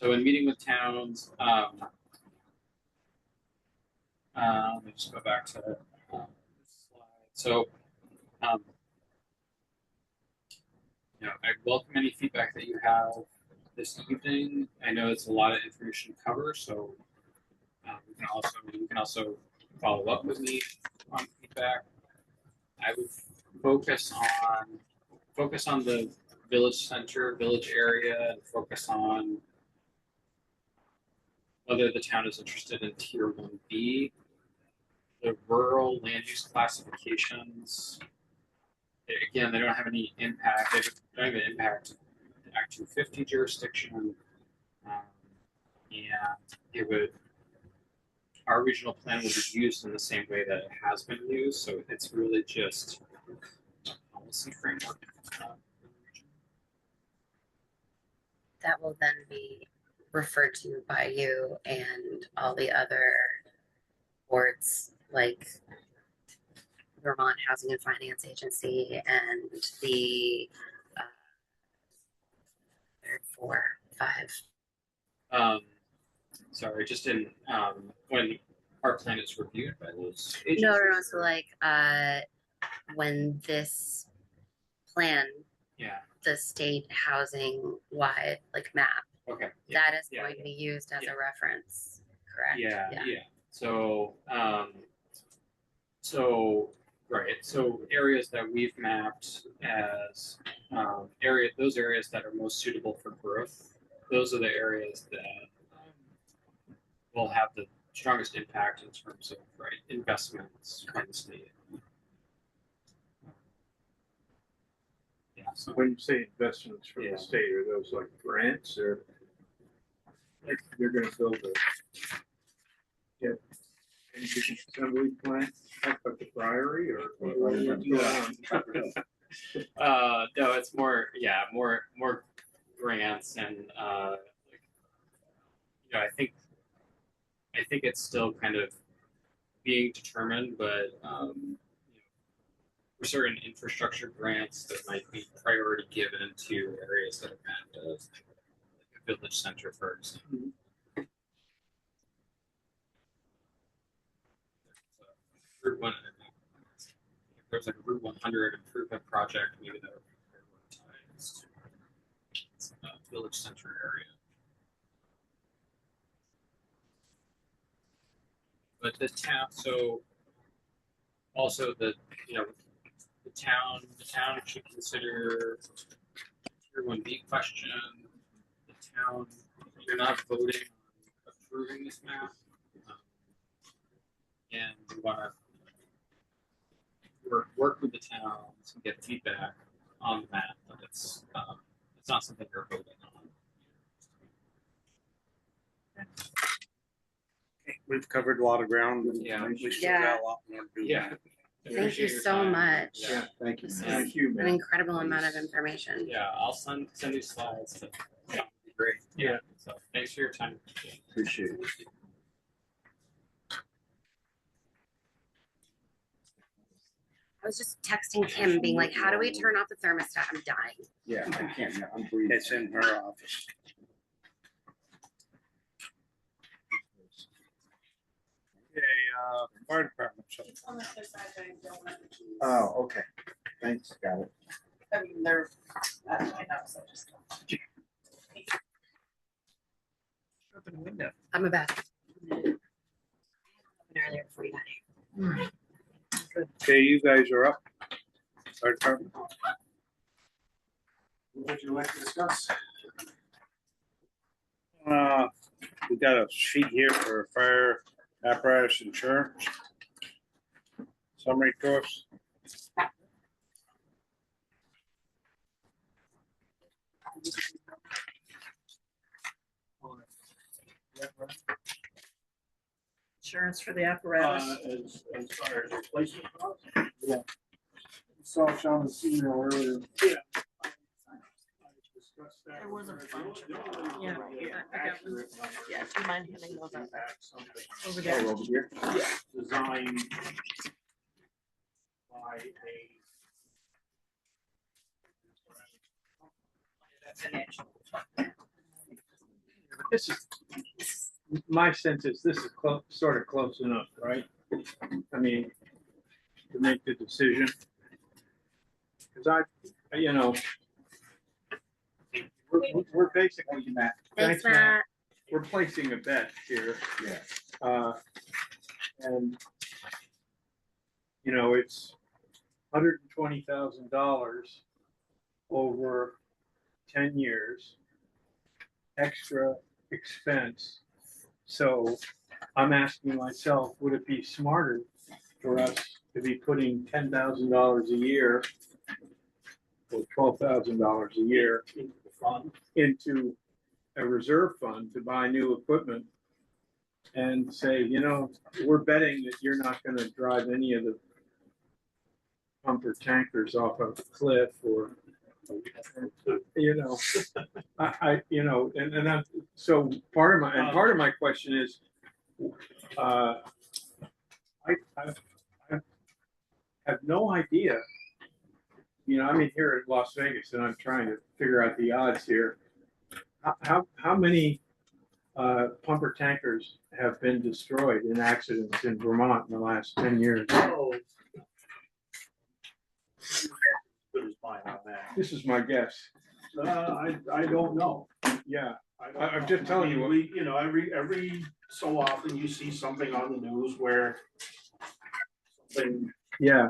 S8: So in meeting with towns, let me just go back to this slide. So, I welcome any feedback that you have this evening. I know it's a lot of information to cover, so you can also follow up with me on feedback. I would focus on the village center, village area, and focus on whether the town is interested in Tier 1B. The rural land use classifications, again, they don't have any impact. They don't even impact the Act 250 jurisdiction. And our regional plan will be used in the same way that it has been used. So it's really just a policy framework.
S1: That will then be referred to by you and all the other boards, like Vermont Housing and Finance Agency and the 4, 5.
S4: Sorry, just in when our plan is reviewed by those agencies.
S1: No. So like when this plan,
S4: Yeah.
S1: the state housing wide like map,
S4: Okay.
S1: that is
S4: Yeah,
S1: going to be used as
S4: yeah.
S1: a reference, correct?
S4: Yeah. So right. So areas that we've mapped as those areas that are most suitable for growth, those are the areas that will have the strongest impact in terms of investments from the state. Yeah. So
S7: When you say investments from
S4: Yeah.
S7: the state, are those like grants or like you're gonna build a energy assembly plant up at the Priory or?
S4: no, it's more grants and I think it's still kind of being determined, but for certain infrastructure grants there might be priority given to areas that are mapped as like a village center, for example. There's like a Route 100 improvement project, maybe that would be prioritized to village center area. But the town, so also the town should consider Tier 1B question. The town, you're not voting on approving this map, and we want to work with the town to get feedback on the map, but it's not something you're voting on.
S2: We've covered a lot of ground.
S4: Yeah.
S2: We still got a lot more to do.
S4: Yeah.
S1: Thank you
S4: Appreciate your
S1: so
S4: time.
S1: much.
S4: Yeah.
S9: Thank you.
S1: This
S7: Thank
S1: is
S7: you,
S1: an
S7: man.
S1: incredible amount of information.
S4: Yeah, I'll send you slides. To,
S2: Great.
S4: Yeah. So thanks for your time.
S9: Appreciate it.
S1: I was just texting Kim being like, how do we turn off the thermostat? I'm dying.
S9: Yeah, I can't, yeah, I'm breathing.
S2: It's in her office. Okay, fire department. So
S6: On the other side, I don't have the keys.
S9: Oh, okay. Thanks, got it.
S6: I mean, they're at my house, I just.
S2: open the window.
S1: I'm a bad. Earlier before you got here.
S2: Okay, you guys are up. Fire department.
S9: What would you like to discuss?
S2: We got a sheet here for fire apparatus insurance. Summary course.
S6: Insurance for the apparatus.
S7: As far as replacement costs?
S9: Yeah. Saw Sean the email earlier.
S6: There was a bunch of them. Yeah, I got them. Yeah, do you mind handing those out? Over there.
S9: Oh, over here?
S7: Yeah. Designed by this is, my sense is this is sort of close enough, right? I mean, to make the decision. Because we're basically, Matt.
S1: Thanks, Matt.
S7: We're placing a bet here.
S9: Yeah.
S7: And, it's $120,000 over 10 years, extra expense. So I'm asking myself, would it be smarter for us to be putting $10,000 a year or $12,000 a year into a reserve fund to buy new equipment and say, we're betting that you're not going to drive any of the pumper tankers off of a cliff or, so part of my question is, I have no idea. You know, I'm in here in Las Vegas and I'm trying to figure out the odds here. How many pumper tankers have been destroyed in accidents in Vermont in the last 10 years?
S10: Oh. Good as mine on that.
S7: This is my guess.
S10: I don't know.
S7: Yeah.
S10: I'm
S7: just telling you what-
S10: We, you know, every so often you see something on the news where something
S7: Yeah.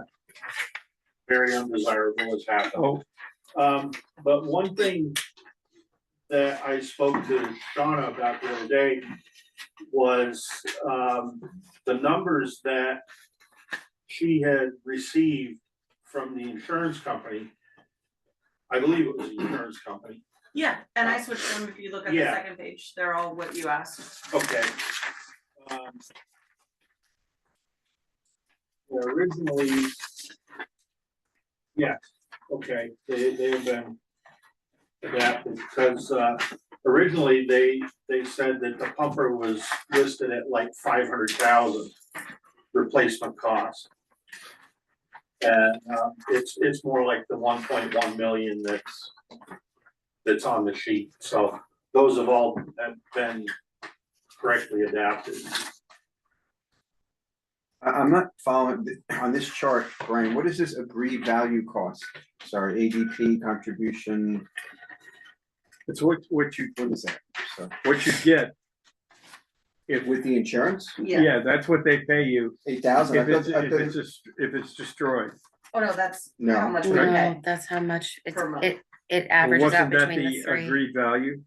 S10: very undesirable has happened.
S7: Oh,
S10: But one thing that I spoke to Shauna about the other day was, the numbers that she had received from the insurance company. I believe it was the insurance company.
S6: Yeah, and I switched them, if you look at the
S10: Yeah.
S6: second page, they're all what you asked.
S10: Okay. Well, originally, yeah, okay, they have been adapted, because, originally they said that the pumper was listed at like 500,000 replacement cost. And, it's more like the 1.1 million that's on the sheet, so those have all have been correctly adapted.
S9: I'm not following on this chart, Brian. What is this agreed value cost? Sorry, ADP contribution.
S7: it's what you,
S9: What is that? So
S7: what you get. If,
S9: with the insurance,
S7: yeah, that's what they pay you
S9: 8,000.
S7: if it's destroyed.
S6: Oh, no, that's
S9: No.
S6: how much we
S1: No,
S6: pay.
S1: that's how much
S6: Per month.
S1: it averages out
S7: Wasn't that
S1: between the
S7: the
S1: three.
S7: agreed value?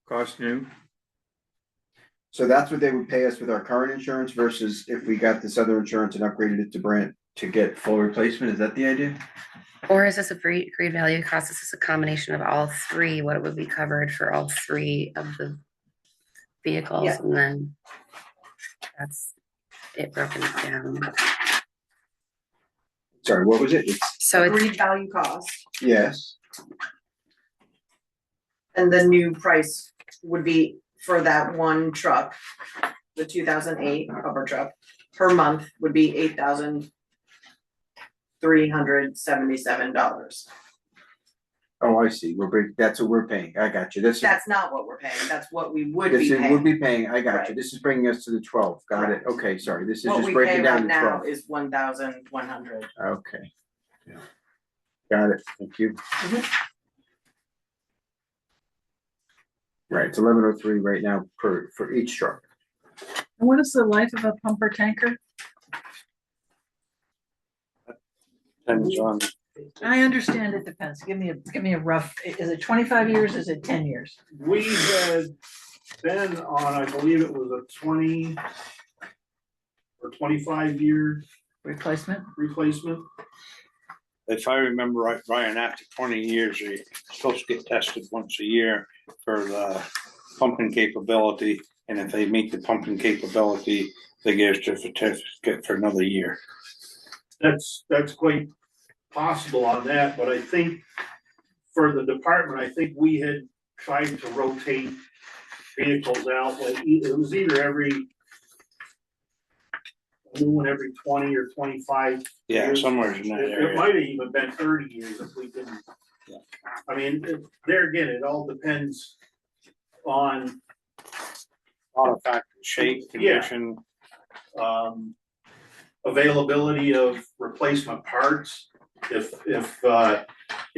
S7: Cost new?
S9: So that's what they would pay us with our current insurance versus if we got this other insurance and upgraded it to Brent to get full replacement. Is that the idea?
S1: Or is this a agreed value cost? Is this a combination of all three, what it would be covered for all three of the vehicles?
S6: Yeah.
S1: And then that's it broken down.
S9: Sorry, what was it? It's,
S1: So it's,
S6: Agreed value cost,
S9: yes.
S6: and the new price would be for that one truck, the 2008 cover truck, per month would be $8,377.
S9: Oh, I see. That's what we're paying. I got you.
S6: That's not what we're paying, that's what we would
S9: This
S6: be
S9: is, we'll
S6: paying.
S9: be paying. I got you.
S6: Right.
S9: This is bringing us to the 12. Got it.
S6: Correct.
S9: Okay, sorry. This is
S6: What
S9: just
S6: we
S9: breaking
S6: pay
S9: down
S6: right
S9: to
S6: now
S9: 12.
S6: is 1,100.
S9: Okay. Got it. Thank you. Right, it's 1103 right now for each truck.
S11: What is the life of a pumper tanker?
S2: Depends on,
S11: I understand it depends. Give me a rough, is it 25 years? Is it 10 years?
S10: We had been on, I believe it was a 20 or 25-year
S11: Replacement?
S10: replacement.
S2: if I remember right, Brian, after 20 years, you're supposed to get tested once a year for the pumping capability. And if they meet the pumping capability, they give us a certificate for another year.
S10: That's quite possible on that, but I think for the department, I think we had tried to rotate vehicles out, like it was either every new one every 20 or 25
S2: Yeah,
S10: years.
S2: somewhere in that
S10: It
S2: area.
S10: might have even been 30 years if we didn't.
S2: Yeah.
S10: I mean, there again, it all depends on
S2: A lot of factors, shape,
S10: Yeah.
S2: condition.
S10: Availability of replacement parts. If you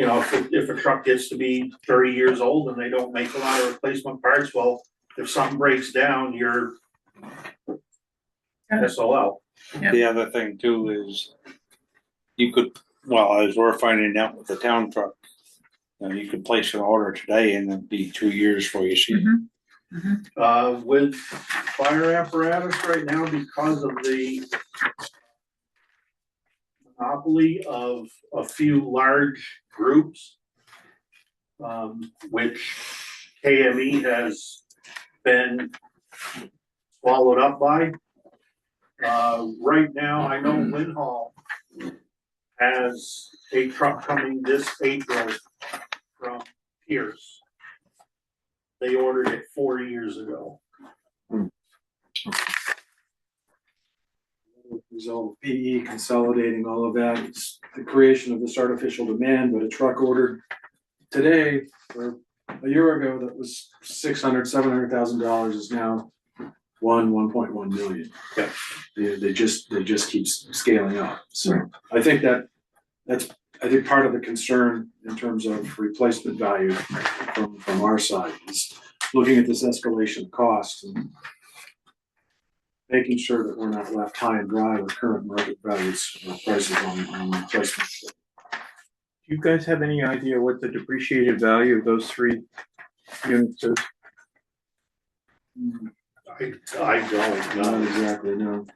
S10: know, if a truck gets to be 30 years old and they don't make a lot of replacement parts, well, if something breaks down, you're SOL.
S2: The other thing too is you could, well, as we're finding out with the town truck, you know, you could place an order today and it'd be 2 years before you see it.
S10: With fire apparatus right now, because of the monopoly of a few large groups, which KME has been swallowed up by. Right now, I know Lynn Hall has a truck coming this April from Pierce. They ordered it 4 years ago.
S12: result of PE consolidating all of that. It's the creation of this artificial demand, but a truck ordered today or a year ago that was $700,000 is now 1.1 million.
S2: Yeah.
S12: They just keep scaling up. So I think that's part of the concern in terms of replacement value from our side is looking at this escalation of costs and making sure that we're not left high and dry with current market values or prices on replacement.
S7: Do you guys have any idea what the depreciated value of those 3 units is?
S10: I don't
S12: Not
S10: know.
S12: exactly, no.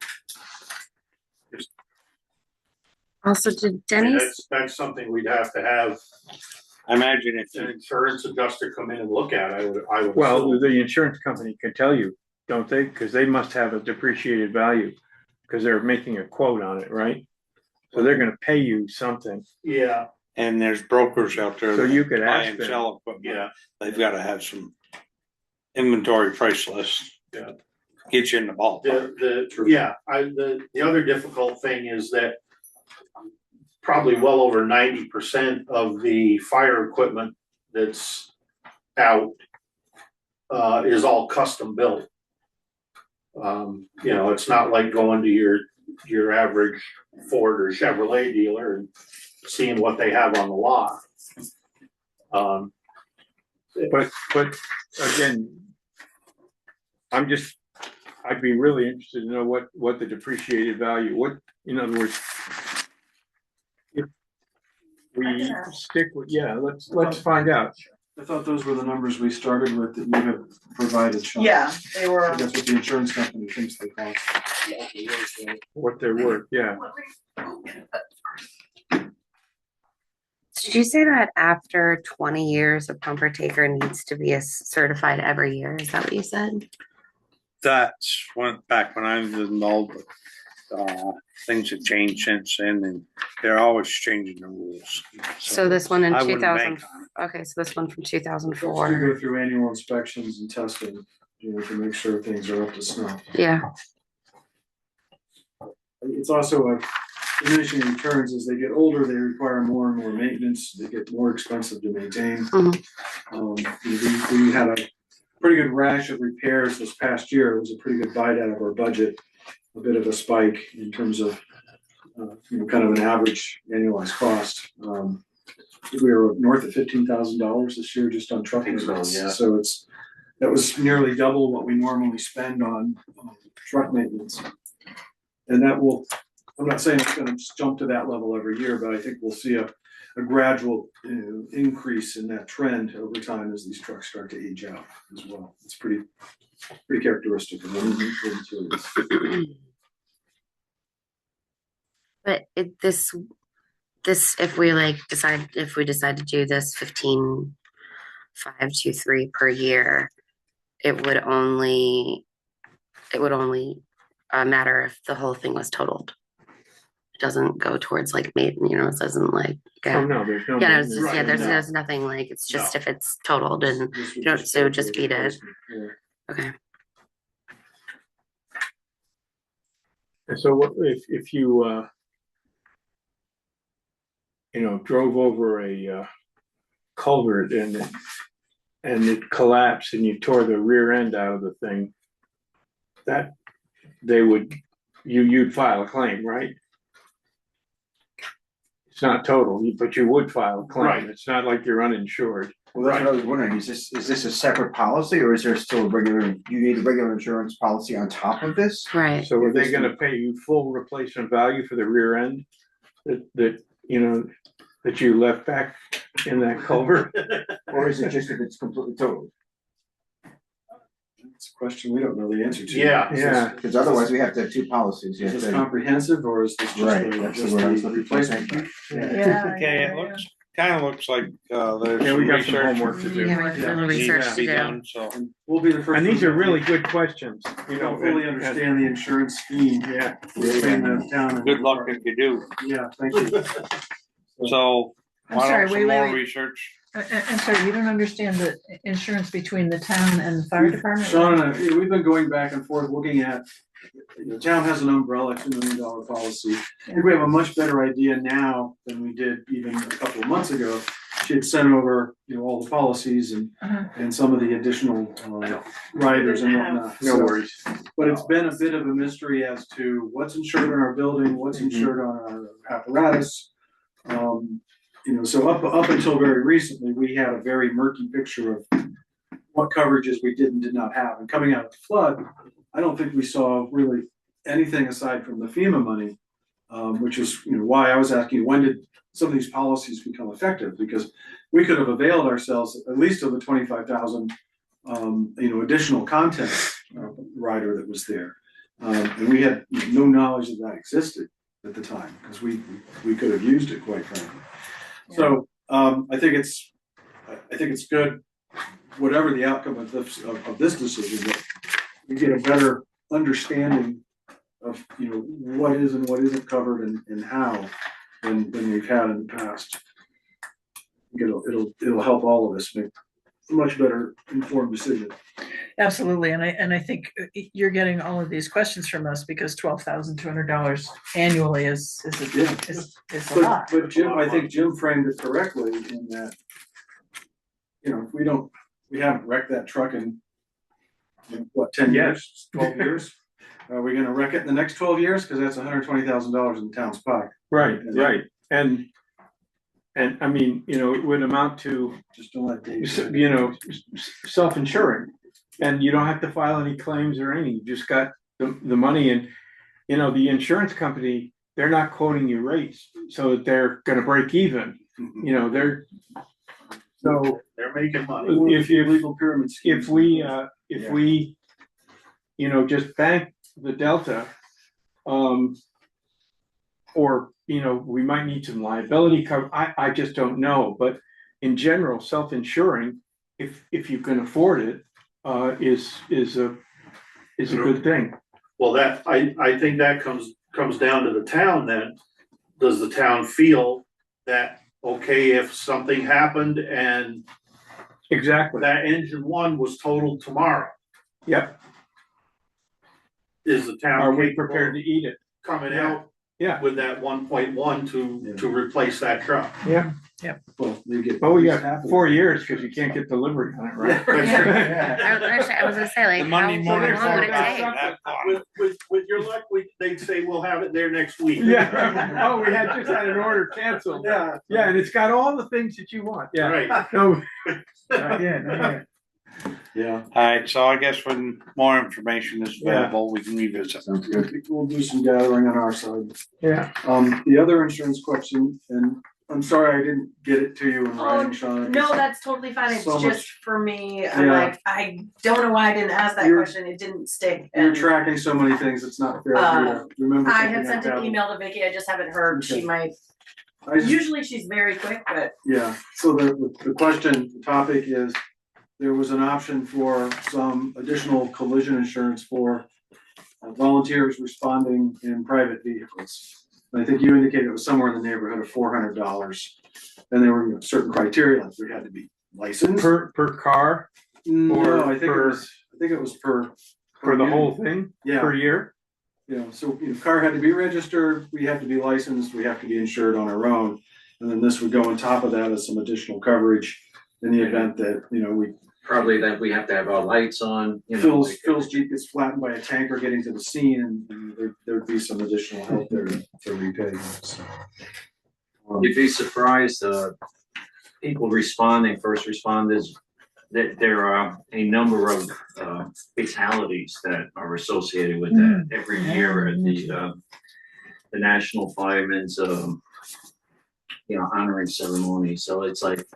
S1: Also, did
S10: I mean,
S1: Denny's,
S10: that's something we'd have to have
S2: I imagine if
S10: an insurance adjuster come in and look at. I would.
S7: Well,
S10: assume.
S7: the insurance company can tell you, don't they? Because they must have a depreciated value because they're making a quote on it, right? So they're going to pay you something.
S10: Yeah,
S2: and there's brokers out there
S7: So you
S2: that
S7: could
S2: buy
S7: ask
S2: and
S7: them.
S2: sell equipment,
S10: yeah.
S2: they've gotta have some inventory price lists.
S10: Yeah.
S2: Get you in the ballpark.
S10: The other difficult thing is that probably well over 90% of the fire equipment that's out is all custom built. It's not like going to your average Ford or Chevrolet dealer and seeing what they have on the lot.
S7: But again, I'd be really interested to know what the depreciated value, in other words, if we stick with, let's find out.
S12: I thought those were the numbers we started with that you have provided, Sean.
S6: Yeah, they were.
S12: That's what the insurance company thinks they cost.
S7: What they're worth, yeah.
S1: did you say that after 20 years, a pumper taker needs to be certified every year? Is that what you said?
S2: That's back when I was involved, things have changed since then and they're always changing the rules.
S1: So this one in
S2: I wouldn't
S1: 2000,
S2: bank on
S1: okay, so this one from
S12: We
S1: 2004.
S12: go through annual inspections and testing, to make sure things are up to snuff.
S1: Yeah,
S12: It's also a diminishing returns as they get older, they require more and more maintenance, they get more expensive to maintain. We had a pretty good rash of repairs this past year. It was a pretty good bite out of our budget, a bit of a spike in terms of kind of an average annualized cost. We were north of $15,000 this year just on truck maintenance.
S10: yeah.
S12: So that was nearly double what we normally spend on truck maintenance. And I'm not saying it's gonna just jump to that level every year, but I think we'll see a gradual increase in that trend over time as these trucks start to age out as well. It's pretty characteristic of them.
S1: but this, if we decide to do this 15,523 per year, it would only matter if the whole thing was totaled. It doesn't go towards like it doesn't like.
S7: Oh, no, there's no.
S1: Yeah,
S7: maintenance.
S10: Right,
S1: there's nothing like, it's just
S10: No.
S1: if it's totaled and,
S12: This would
S1: so it would just be to,
S12: replacement, yeah.
S1: okay.
S7: And so what if you drove over a culvert and it collapsed and you tore the rear end out of the thing, that you'd file a claim, right? It's not total, but you would file a claim.
S10: Right.
S7: It's not like you're uninsured.
S9: Well, that's what I was wondering, is this a separate policy or is there still you need a regular insurance policy on top of this?
S1: Right.
S7: So are they gonna pay you full replacement value for the rear end that you left back in that culvert?
S9: Or is it just if it's completely totaled?
S12: It's a question we don't know the answer to.
S10: Yeah.
S7: Yeah.
S9: Because otherwise we have to have two policies. You
S12: Is
S9: have
S12: this
S9: to-
S12: comprehensive or is this just
S9: Right, that's
S12: just
S9: the word I was
S12: the
S9: looking for.
S12: replacement?
S11: Yeah.
S2: Okay, it kind of looks like, there's
S7: Yeah, we
S2: some
S7: got some
S2: research
S7: homework to do.
S1: Yeah, we have a little
S2: needs
S1: research
S2: to
S1: to
S2: be
S1: do.
S2: done, so.
S12: We'll be the first.
S7: And these
S12: ones
S7: are
S12: that
S7: really good questions,
S12: We don't fully understand the insurance scheme.
S7: Yeah.
S12: We're paying that down.
S2: Good luck if you do.
S12: Yeah, thank you.
S2: So,
S11: I'm
S2: why
S11: sorry,
S2: don't
S11: wait,
S2: some
S11: wait,
S2: more
S11: wait.
S2: research?
S11: I'm sorry, you don't understand the insurance between the town and the fire department?
S12: Sean and I, we've been going back and forth looking at the town has an umbrella $2 million policy. I think we have a much better idea now than we did even a couple of months ago. She had sent over, all the policies and some of the additional riders and whatnot.
S2: No worries.
S12: But it's been a bit of a mystery as to what's insured in our building, what's insured on our apparatus. So up until very recently, we had a very murky picture of what coverages we did and did not have. And coming out of the flood, I don't think we saw really anything aside from the FEMA money, which is why I was asking, when did some of these policies become effective? Because we could have availed ourselves at least of the 25,000 additional content rider that was there. And we had no knowledge that existed at the time, because we could have used it, quite frankly.
S11: Yeah.
S12: So I think it's good, whatever the outcome of this decision, that we get a better understanding of what is and what isn't covered and how than we've had in the past. It'll help all of us make a much better informed decision.
S11: Absolutely, and I think you're getting all of these questions from us because $12,200 annually is a lot.
S12: But Jim, I think Jim framed it correctly in that, we haven't wrecked that truck in what, 10 years, 12 years? Are we gonna wreck it in the next 12 years? Because that's $120,000 in the town's pocket.
S7: Right. And I mean, it would amount to,
S12: Just don't let Dave.
S7: self-insuring. And you don't have to file any claims or anything. You just got the money, and, the insurance company, they're not quoting you rates, so that they're gonna break even. So
S10: They're making money.
S7: if
S12: Legal pyramid scheme.
S7: if we just bank the delta, or we might need some liability cover. I just don't know, but in general, self-insuring, if you can afford it, is a good thing.
S10: Well, I think that comes down to the town then. Does the town feel that, okay, if something happened and
S7: Exactly.
S10: that engine one was totaled tomorrow,
S7: Yep.
S10: is the town
S7: Are we
S10: capable
S7: prepared to eat it?
S10: coming out
S7: Yeah.
S10: with that 1.1 to replace that truck?
S7: Yeah.
S12: Well, they get.
S7: Oh, we got 4 years because you can't get delivery on it, right?
S1: I was gonna say, like,
S2: The Monday
S1: how
S2: morning
S1: long would it
S2: quarterback.
S1: take?
S10: With your luck, they'd say we'll have it there next week.
S7: Yeah. Oh, we just had an order canceled.
S12: Yeah.
S7: Yeah, and it's got all the things that you want. Yeah.
S10: Right.
S7: No.
S12: Yeah.
S2: Alright, so I guess when more information is available, we can revisit.
S12: Sounds good. We'll do some gathering on our side.
S7: Yeah.
S12: The other insurance question, and I'm sorry I didn't get it to you in writing, Sean.
S6: No, that's totally fine. It's
S12: So
S6: just
S12: much-
S6: for me. I'm
S12: Yeah.
S6: like, I don't know why I didn't ask that
S12: You're-
S6: question. It didn't stick.
S12: You're
S6: And
S12: tracking so many things, it's not fair for you to remember.
S6: I
S12: something
S6: had sent
S12: like
S6: an
S12: that.
S6: email to Vicky. I just haven't heard.
S12: Okay.
S6: She might.
S12: I just-
S6: Usually she's very quick, but
S12: Yeah, so the question, the topic is, there was an option for some additional collision insurance for volunteers responding in private vehicles. And I think you indicated it was somewhere in the neighborhood of $400. And there were certain criteria, like we had to be licensed.
S7: Per car
S12: No, I think
S7: per-
S12: it was per.
S7: for the
S12: unit.
S7: whole thing
S12: Yeah.
S7: per year?
S12: So, car had to be registered, we have to be licensed, we have to be insured on our own. And then this would go on top of that as some additional coverage in the event that, we
S13: Probably that we have to have our lights on, like-
S12: Phil's Jeep gets flattened by a tanker getting to the scene, and there'd be some additional help there to repay. So.
S13: You'd be surprised, people responding, first responders, that there are a number of fatalities that are associated with that every year at the National Firemen's honoring ceremony. So it's like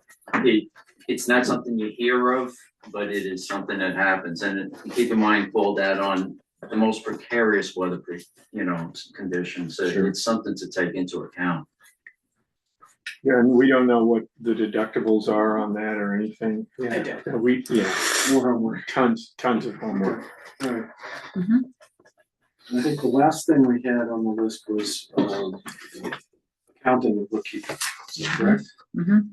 S13: it's not something you hear of, but it is something that happens. And keep in mind, Paul, that on the most precarious weather, conditions, so it's something to take into account.
S7: Yeah, and we don't know what the deductibles are on that or anything.
S6: I don't.
S12: More homework.
S7: Tons of homework.
S12: All right.
S11: Mhm.
S12: And I think the last thing we had on the list was accounting and bookkeeping. Is that correct?
S11: Mhm.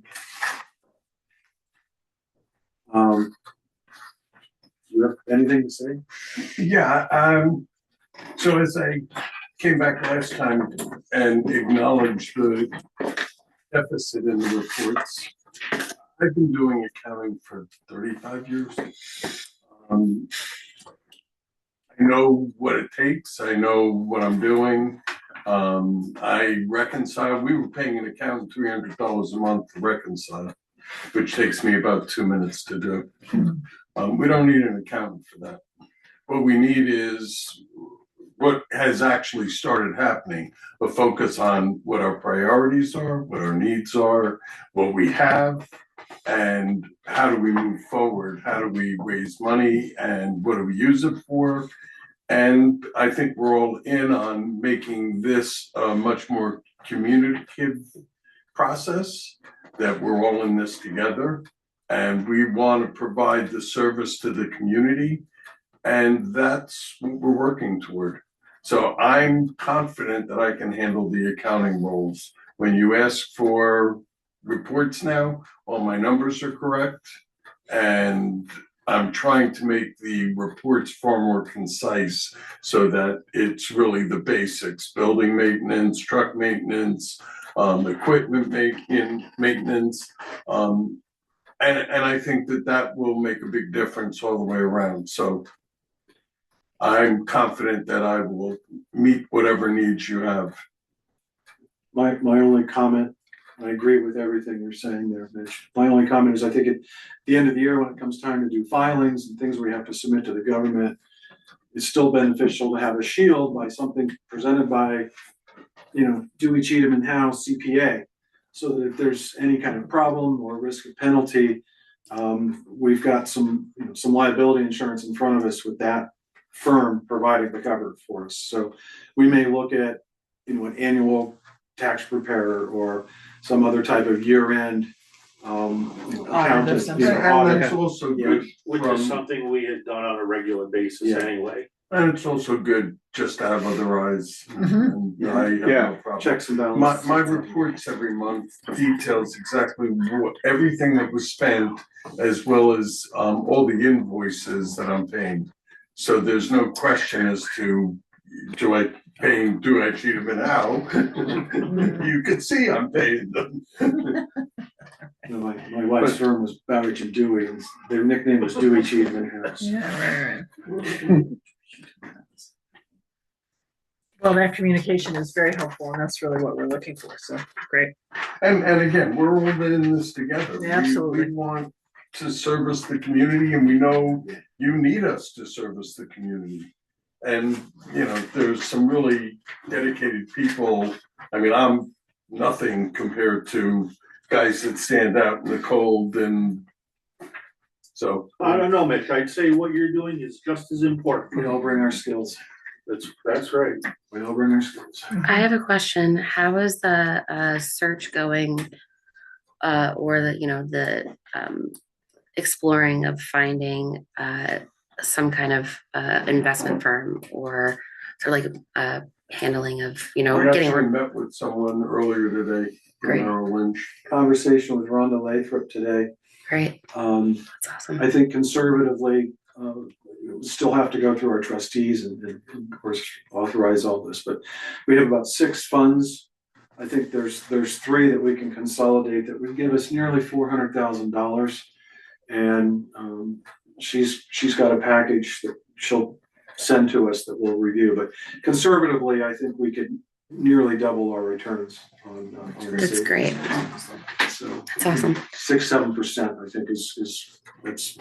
S12: Do you have anything to say?
S14: Yeah,
S12: So as I came back last time and acknowledged the deficit in the reports, I've been doing accounting for 35 years. I know what it takes. I know what I'm doing. I reconcile. We were paying an accountant $300 a month to reconcile, which takes me about 2 minutes to do. We don't need an accountant for that. What we need is what has actually started happening, a focus on what our priorities are, what our needs are, what we have, and how do we move forward? How do we raise money and what do we use it for? And I think we're all in on making this a much more communicative process, that we're all in this together. And we want to provide the service to the community. And that's what we're working toward. So I'm confident that I can handle the accounting roles. When you ask for reports now, all my numbers are correct. And I'm trying to make the reports far more concise so that it's really the basics: building maintenance, truck maintenance, equipment maintenance. And I think that will make a big difference all the way around. So I'm confident that I will meet whatever needs you have.
S14: My only comment, I agree with everything you're saying there, Mitch. My only comment is I think at the end of the year, when it comes time to do filings and things we have to submit to the government, it's still beneficial to have a shield by something presented by, Dewey Cheatham and Howe CPA. So that if there's any kind of problem or risk of penalty, we've got some liability insurance in front of us with that firm providing the cover for us. So we may look at, an annual tax preparer or some other type of year-end accountant.
S12: And it's also good,
S10: Which is something we had done on a regular basis anyway.
S12: and it's also good just to have other eyes. And I have no problem.
S14: Checks and balances.
S12: My reports every month details exactly everything that was spent, as well as all the invoices that I'm paying. So there's no question as to, do I cheat them and how? You can see I'm paying them.
S14: My wife's firm was Bowditch and Dewey, and their nickname was Dewey Cheatham and House.
S11: Yeah, right. Well, that communication is very helpful, and that's really what we're looking for, so great.
S12: And again, we're all in this together.
S11: Yeah, absolutely.
S12: We want to service the community, and we know you need us to service the community. And, there's some really dedicated people. I mean, I'm nothing compared to guys that stand out in the cold, and so.
S10: I don't know, Mitch, I'd say what you're doing is just as important.
S14: We all bring our skills.
S10: That's right.
S14: We all bring our skills.
S1: I have a question. How is the search going, or the exploring of finding some kind of investment firm, or sort of like handling of
S12: I
S1: getting
S12: actually met with someone earlier today in
S1: Great.
S12: Merrill Lynch.
S14: Conversation with Rhonda Lathrop today.
S1: Great. That's awesome.
S14: I think conservatively, we'll still have to go through our trustees and of course authorize all this, but we have about 6 funds. I think there's 3 that we can consolidate that would give us nearly $400,000. And she's got a package that she'll send to us that we'll review, but conservatively, I think we could nearly double our returns on
S1: That's great.
S14: So
S1: That's awesome.
S14: 6-7%, I think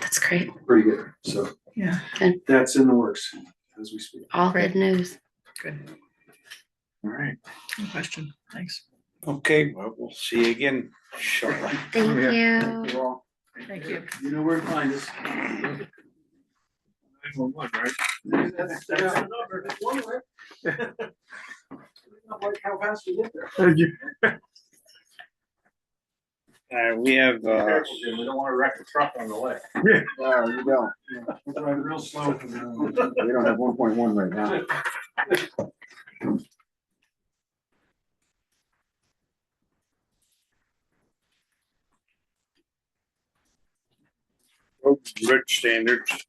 S1: that's great.
S14: pretty good. So
S11: Yeah.
S1: Good.
S14: that's in the works as we speak.
S1: All
S11: Great.
S1: good news.
S11: Good.
S2: All right.
S11: No question. Thanks.
S2: Okay, well, we'll see you again shortly.
S1: Thank you.
S14: Well,
S11: Thank you.
S14: you know where to find us.
S10: 911, right?
S14: That's the number. That's one way. Not like how fast you get there.
S2: We have,
S10: Careful, Jim, we don't wanna wreck the truck on the way.
S9: No, you don't.
S14: We're driving real slow.
S9: We don't have 1.1 right now.
S2: rich standards.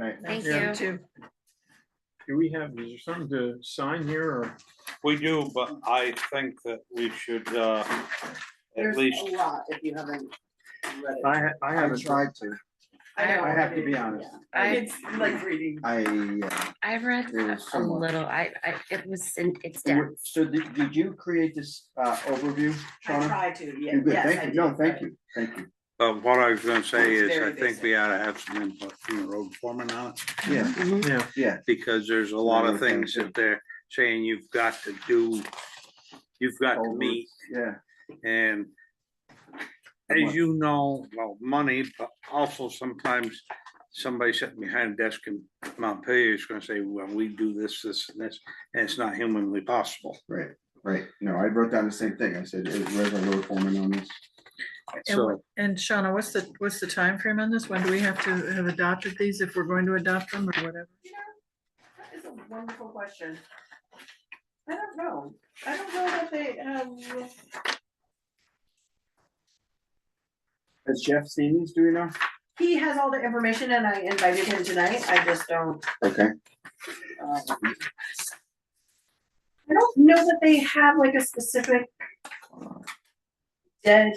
S9: night.
S1: Thank
S11: Yeah,
S1: you.
S11: too.
S7: Do we have, is there something to sign here or?
S2: We do, but I think that we should, at
S6: There's
S2: least,
S6: a lot if you haven't read it.
S7: I
S9: I
S7: haven't.
S9: tried to.
S6: know,
S9: I have to
S6: it
S9: be
S6: is,
S9: honest.
S6: yeah.
S1: I-
S6: It's like reading.
S1: I've read
S9: There was
S1: a
S9: so much.
S1: little, it was, it's
S9: And
S1: dense.
S9: So did you create this overview,
S6: I
S9: Shauna?
S6: try to, yeah,
S9: You good,
S6: yes,
S9: thank
S6: I
S9: you,
S6: did.
S9: no, thank
S6: but-
S9: you, thank you.
S2: but what I was gonna say
S6: It's
S2: is,
S6: very
S2: I think we
S6: basic.
S2: ought to have some input from the road foreman on it.
S9: Yeah,
S1: Mhm.
S7: Yeah,
S9: yeah,
S2: Because there's a lot of
S9: Very
S2: things
S9: good.
S2: that they're saying you've got to do, you've got to
S9: over,
S2: meet,
S9: yeah.
S2: and as you know, well, money, but also sometimes somebody sitting behind a desk in Montpelier is gonna say, well, we do this, this, and this, and it's not humanly possible.
S9: Right, right. No, I wrote down the same thing. I said, where's our road foreman on this?
S2: So,
S11: And Shauna, what's the time frame on this? When do we have to have adopted these if we're going to adopt them or whatever?
S6: You know, that is a wonderful question. I don't know. I don't know that they,
S9: Has Jeff seen these, do you know?
S6: he has all the information and I invited him tonight. I just don't,
S9: Okay,
S6: I don't know that they have like a specific dead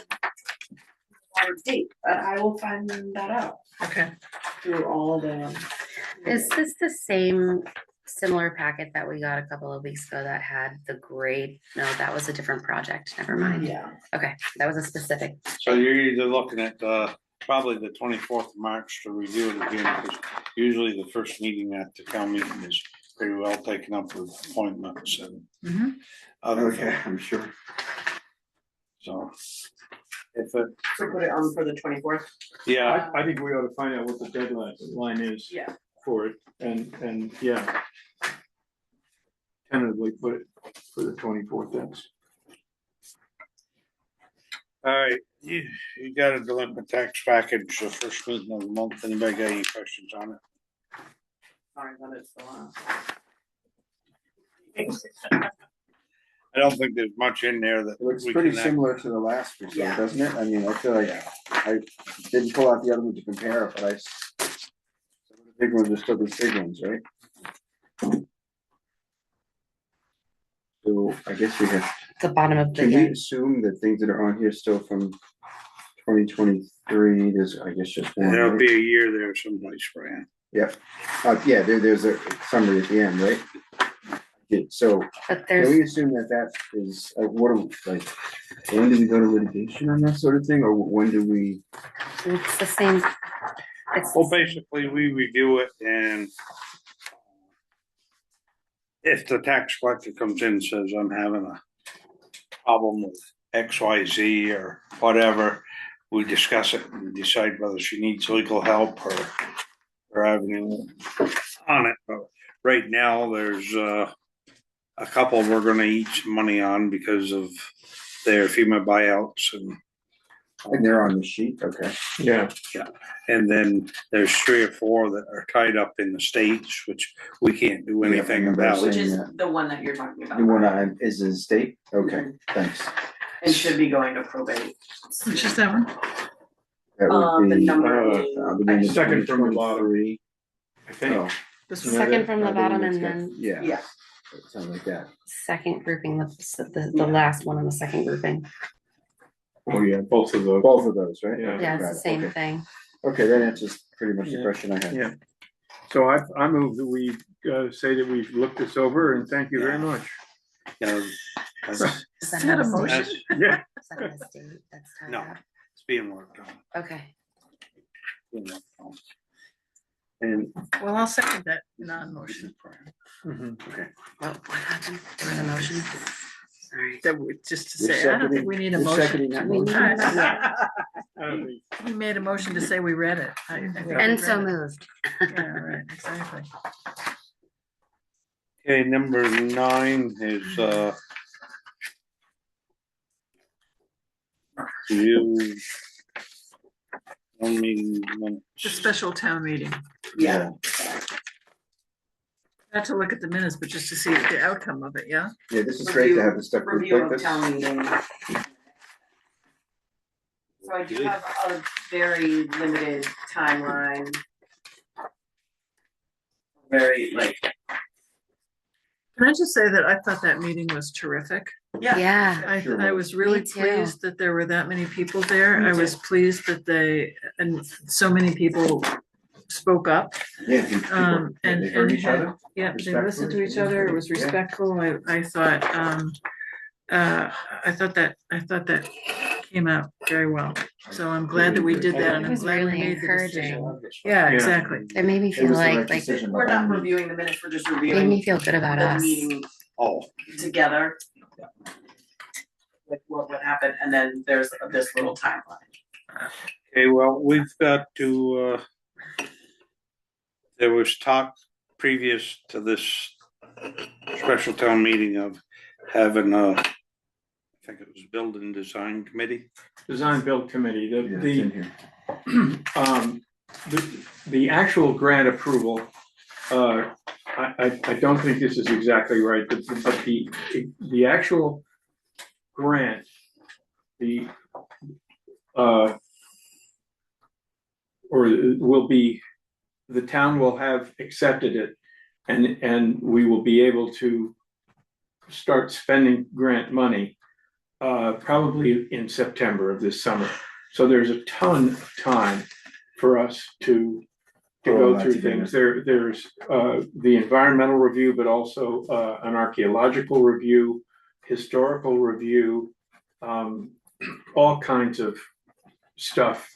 S6: or date, but I will find that out
S11: Okay.
S6: through all the.
S1: Is this the same similar packet that we got a couple of weeks ago that had the grade? No, that was a different project. Never mind.
S6: Yeah.
S1: Okay, that was a specific.
S2: so you're either looking at, probably the 24th of March to review it again, because usually the first meeting at the town meeting is pretty well taken up with appointments and
S11: Mhm.
S2: other
S9: okay,
S2: things,
S9: I'm sure.
S2: so. If it,
S6: So put it on for the 24th.
S2: yeah,
S7: I think we ought to find out what the deadline is
S6: Yeah.
S7: for it and yeah. Tentatively put it for the 24th, that's.
S2: all right, you got a delinquent tax package, the first meeting of the month, anybody got any questions on it?
S6: Sorry, that is the last.
S2: I don't think there's much in there that.
S9: It looks
S2: we
S9: pretty
S2: can
S9: similar to the last we saw,
S6: Yeah.
S9: doesn't it? I mean, I feel like I didn't pull out the other one to compare it, but the big ones are still the big ones, right? So I guess we have,
S1: The bottom of the.
S9: can we assume that things that are on here still from 2023, there's, I guess, just one,
S2: There'll
S9: right?
S2: be a year there someplace, Brian.
S9: Yep, yeah, there's a summary at the end, right? Yeah, so
S1: But
S9: can we
S1: there's,
S9: assume that that is, what are, like, when do we go to litigation on that sort of thing, or when do we?
S1: it's the same. It's
S2: Well, basically, we review it and if the tax collector comes in and says, I'm having a problem with X, Y, Z or whatever, we discuss it and decide whether she needs legal help or avenue on it. But right now, there's a couple we're gonna eat some money on because of their FEMA buyouts
S9: And they're on the sheet, okay.
S7: Yeah.
S2: and then there's 3 or 4 that are tied up in the states, which we can't do
S9: Yeah, I
S2: anything
S9: remember
S2: about.
S6: Which
S9: saying
S6: is
S9: that.
S6: the one that you're talking about.
S9: The one is in state, okay, thanks.
S6: And should be going to probate.
S11: Which is that one?
S9: That would
S6: The
S9: be,
S6: number is.
S9: beginning of
S7: Second from the bottom.
S9: 2023.
S7: I think.
S9: Oh,
S11: This
S7: You
S11: one?
S7: know
S1: second
S7: that?
S1: from the
S9: I
S1: bottom
S9: believe
S1: and
S9: it's
S1: then
S9: got- Yeah,
S6: Yeah.
S9: something like that.
S1: second grouping, the
S6: Yeah.
S1: last one in the second grouping.
S7: Oh, yeah, both of those.
S9: Both of those, right?
S7: Yeah.
S9: Okay,
S1: Yeah, it's
S9: got
S1: the
S9: it,
S1: same
S9: okay.
S1: thing.
S9: Okay, that answers pretty much the
S7: Yeah.
S9: question I had.
S7: Yeah. So I move that we say that we've looked this over and thank you very much.
S2: You know, that's-
S1: Is
S11: Is that a motion?
S2: that's- Yeah,
S1: Is that an estate that's tied
S2: No.
S1: up?
S2: it's being worked on.
S1: Okay.
S2: And
S11: Well, I'll second that non-motion.
S7: Mhm.
S1: Well, what happened? There was a motion. Sorry.
S11: That we, just to
S9: You're
S11: say, I don't
S9: seconding-
S11: think we need a
S9: you're
S11: motion.
S9: seconding that
S1: We need-
S9: motion?
S1: yeah.
S7: I don't think-
S11: We made a motion to say we read it. I think we
S1: And so
S11: read it.
S1: moved.
S11: Yeah, right, exactly.
S2: Okay, number 9 is, you. Only minutes.
S11: The special town meeting.
S6: Yeah.
S11: Not to look at the minutes, but just to see the outcome of it, yeah?
S9: Yeah, this is great to have the stuff
S6: Review
S9: like
S6: of
S9: this.
S6: town meeting. So I do have a very limited timeline. very like,
S11: Can I just say that I thought that meeting was terrific?
S6: yeah.
S1: Yeah,
S9: Sure
S11: I
S9: was.
S11: was really
S1: Me too.
S11: pleased that there were that many people there.
S6: Me
S11: I was pleased that and so many people spoke up.
S9: Yeah, people,
S11: And
S9: they heard
S11: and
S9: each
S11: had-
S9: other.
S11: Yeah, they listened to each other. It was
S9: Yeah.
S11: respectful. I thought, I thought that came out very well. So I'm glad that we did that, and
S1: It
S11: I'm
S1: was
S11: glad we
S1: really
S11: made the decision.
S1: encouraging.
S11: Yeah,
S14: Yeah.
S11: exactly.
S1: It made me
S9: It
S1: feel
S9: was the
S1: like,
S9: right decision.
S6: We're
S9: by all
S6: not
S9: means.
S6: reviewing the minutes, we're just
S1: made me
S6: reviewing
S1: feel good about
S6: the
S1: us.
S6: meeting
S2: Oh,
S6: together. Like what would happen, and then there's this little timeline.
S2: okay, well, we've got to, there was talk previous to this special town meeting of having I think it was building design committee.
S7: Design build committee,
S9: Yeah, it's in here.
S7: the actual grant approval, I don't think this is exactly right, but the actual grant, or will be, the town will have accepted it, and we will be able to start spending grant money probably in September of this summer. So there's a ton of time for us to
S9: Put all
S7: go
S9: that
S7: through
S9: together.
S7: things. There's the environmental review, but also an archaeological review, historical review, all kinds of stuff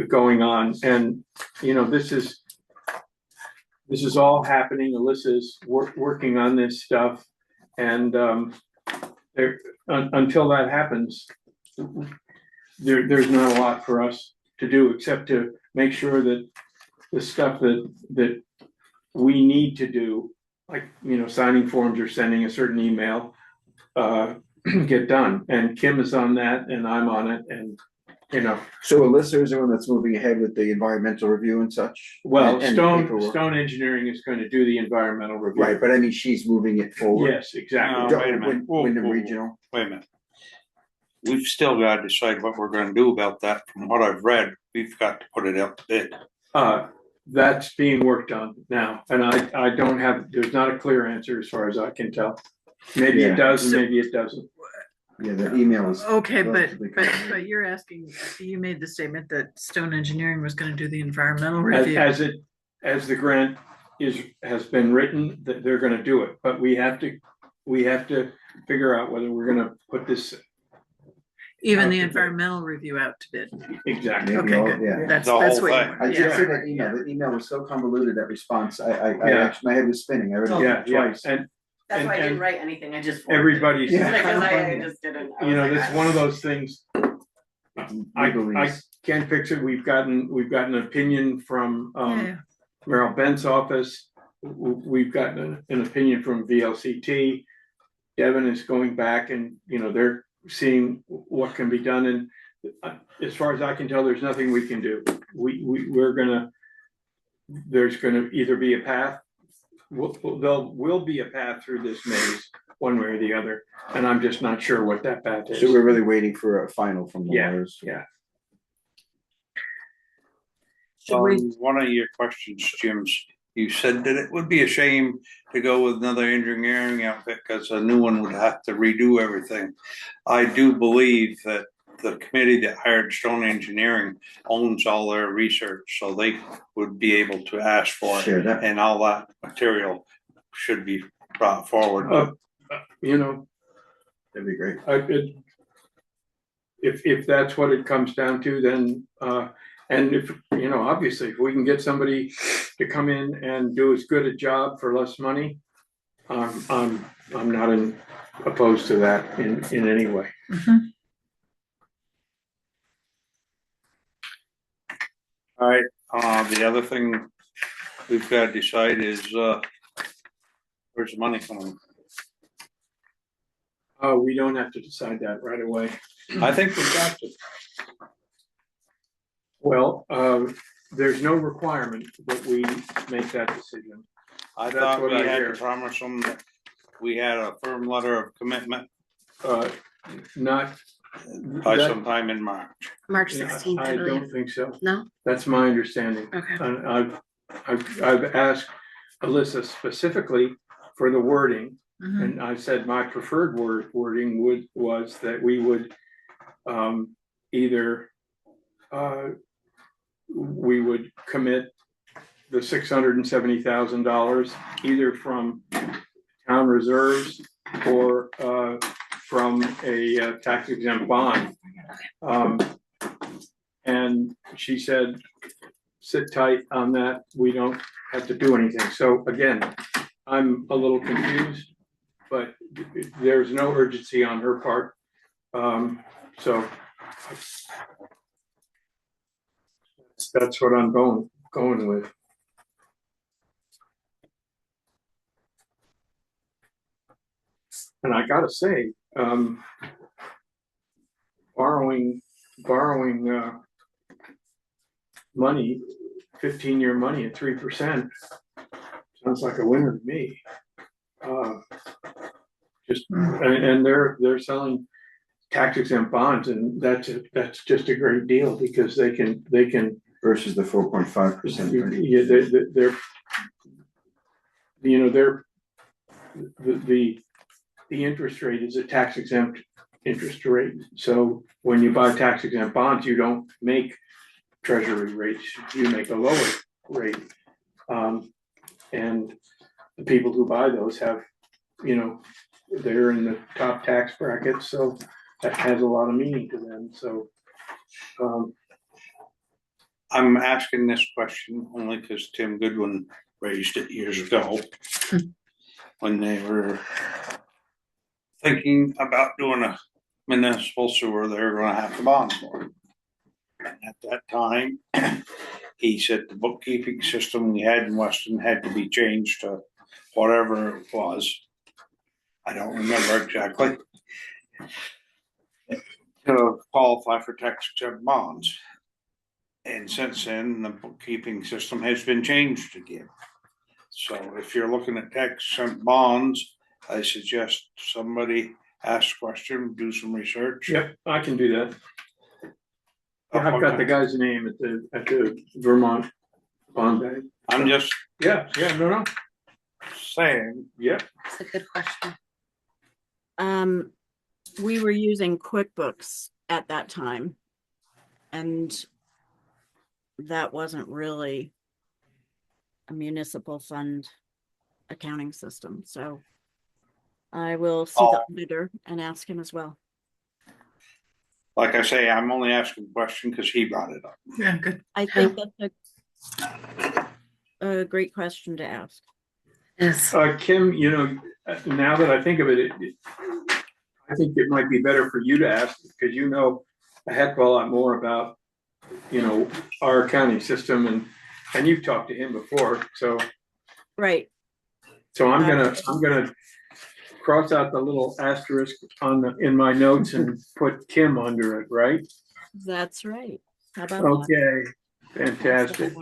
S7: going on. And, you know, this is all happening. Alyssa's working on this stuff. And until that happens, there's not a lot for us to do except to make sure that the stuff that we need to do, like, you know, signing forms or sending a certain email, get done. And Kim is on that and I'm on it, and, you know.
S9: So Alyssa is the one that's moving ahead with the environmental review and such?
S7: Well,
S9: and
S7: Stone
S9: paperwork.
S7: Engineering is going to do the environmental review.
S9: Right, but I mean, she's moving it forward.
S7: Yes, exactly.
S2: Wait a minute. Whoa,
S9: Wyndham
S2: whoa, whoa.
S9: Regional.
S2: Wait a minute. We've still got to decide what we're gonna do about that. From what I've read, we've got to put it out to bid.
S7: That's being worked on now, and I don't have, there's not a clear answer as far as I can tell. Maybe
S9: Yeah.
S7: it does and maybe it doesn't.
S9: Yeah, the email is.
S11: Okay, but
S9: relatively clear.
S11: you're asking, you made the statement that Stone Engineering was gonna do the environmental review.
S7: As the grant has been written, that they're gonna do it, but we have to figure out whether we're gonna put this.
S11: Even the
S7: Okay.
S11: environmental review out to bid.
S7: Exactly.
S9: Maybe
S11: Okay,
S9: all-
S11: good.
S9: yeah.
S11: That's
S2: The
S11: what
S2: whole
S11: you
S2: thing.
S11: want.
S9: I
S11: Yeah.
S9: just said that email, the email was so convoluted, that response,
S7: Yeah.
S9: my head was spinning, I read
S7: Yeah,
S9: it
S7: yeah,
S9: twice.
S7: and
S6: That's why I
S7: And-
S6: didn't write anything, I just. forwarded it.
S7: everybody's,
S9: Yeah.
S6: Because I just didn't. I
S7: you know,
S6: was like,
S7: that's one of those things. I
S9: Legalese.
S7: can't fix it. We've gotten an opinion from
S11: Yeah.
S7: Merrill Bent's office. We've gotten an opinion from VLCT. Devin is going back and, you know, they're seeing what can be done, and as far as I can tell, there's nothing we can do. There's gonna either be a path, will be a path through this maze, one way or the other, and I'm just not sure what that path is.
S9: So we're really waiting for a final from the
S7: Yeah,
S9: lawyers.
S7: yeah.
S2: One of your questions, Jim's, you said that it would be a shame to go with another engineering outfit because a new one would have to redo everything. I do believe that the committee that hired Stone Engineering owns all their research, so they would be able to ask for it,
S9: Share that.
S2: and all that material should be brought forward.
S7: You know,
S9: That'd be great.
S7: if that's what it comes down to, then, and if, you know, obviously, if we can get somebody to come in and do as good a job for less money, I'm not opposed to that in any way.
S2: All right, the other thing we've got to decide is, where's the money coming?
S7: We don't have to decide that right away.
S2: I think we've got to.
S7: Well, there's no requirement that we make that decision.
S2: I
S7: That's
S2: thought
S7: what
S2: we
S7: I
S2: had
S7: hear.
S2: to promise them that we had a firm letter of commitment
S7: Not.
S2: by
S7: that-
S2: sometime in March.
S1: March 16th, I
S7: I
S1: believe.
S7: don't think so.
S1: No?
S7: That's my understanding.
S1: Okay.
S7: And I've asked Alyssa, specifically for the wording,
S11: Mhm.
S7: and I said my preferred wording was that we would either we would commit the $670,000 either from town reserves or from a tax exempt bond. And she said, sit tight on that. We don't have to do anything. So again, I'm a little confused, but there's no urgency on her part. So that's what I'm going with. And I gotta say, borrowing money, 15-year money at 3% sounds like a winner to me. And they're selling tax exempt bonds, and that's just a great deal because they can
S9: Versus the 4.5%.
S7: yeah, they're the interest rate is a tax exempt interest rate. So when you buy tax exempt bonds, you don't make treasury rates, you make a lower rate. And the people who buy those have, they're in the top tax bracket, so that has a lot of meaning to them. So
S2: I'm asking this question only because Tim Goodwin raised it years ago when they were thinking about doing a municipal sewer they were gonna have to bond for. And at that time, he said the bookkeeping system we had in Weston had to be changed to whatever it was. I don't remember exactly. To qualify for tax exempt bonds. And since then, the bookkeeping system has been changed again. So if you're looking at tax exempt bonds, I suggest somebody ask a question, do some research.
S7: yep, I can do that. I've got the guy's name at the Vermont Bond Bank.
S2: I'm just
S7: Yeah, no.
S2: saying,
S7: Yeah.
S1: It's a good question.
S3: We were using QuickBooks at that time, and that wasn't really a municipal fund accounting system. So I will see the auditor and ask him as well.
S2: like I say, I'm only asking a question because he brought it up.
S11: Yeah, good.
S3: I think that's a great question to ask.
S1: Yes.
S7: Kim, now that I think of it, I think it might be better for you to ask because you know a heck of a lot more about, our accounting system and you've talked to him before. So,
S3: Right.
S7: so I'm gonna cross out the little asterisk in my notes and put Kim under it, right?
S3: That's right. How about
S7: Okay,
S3: that?
S7: fantastic.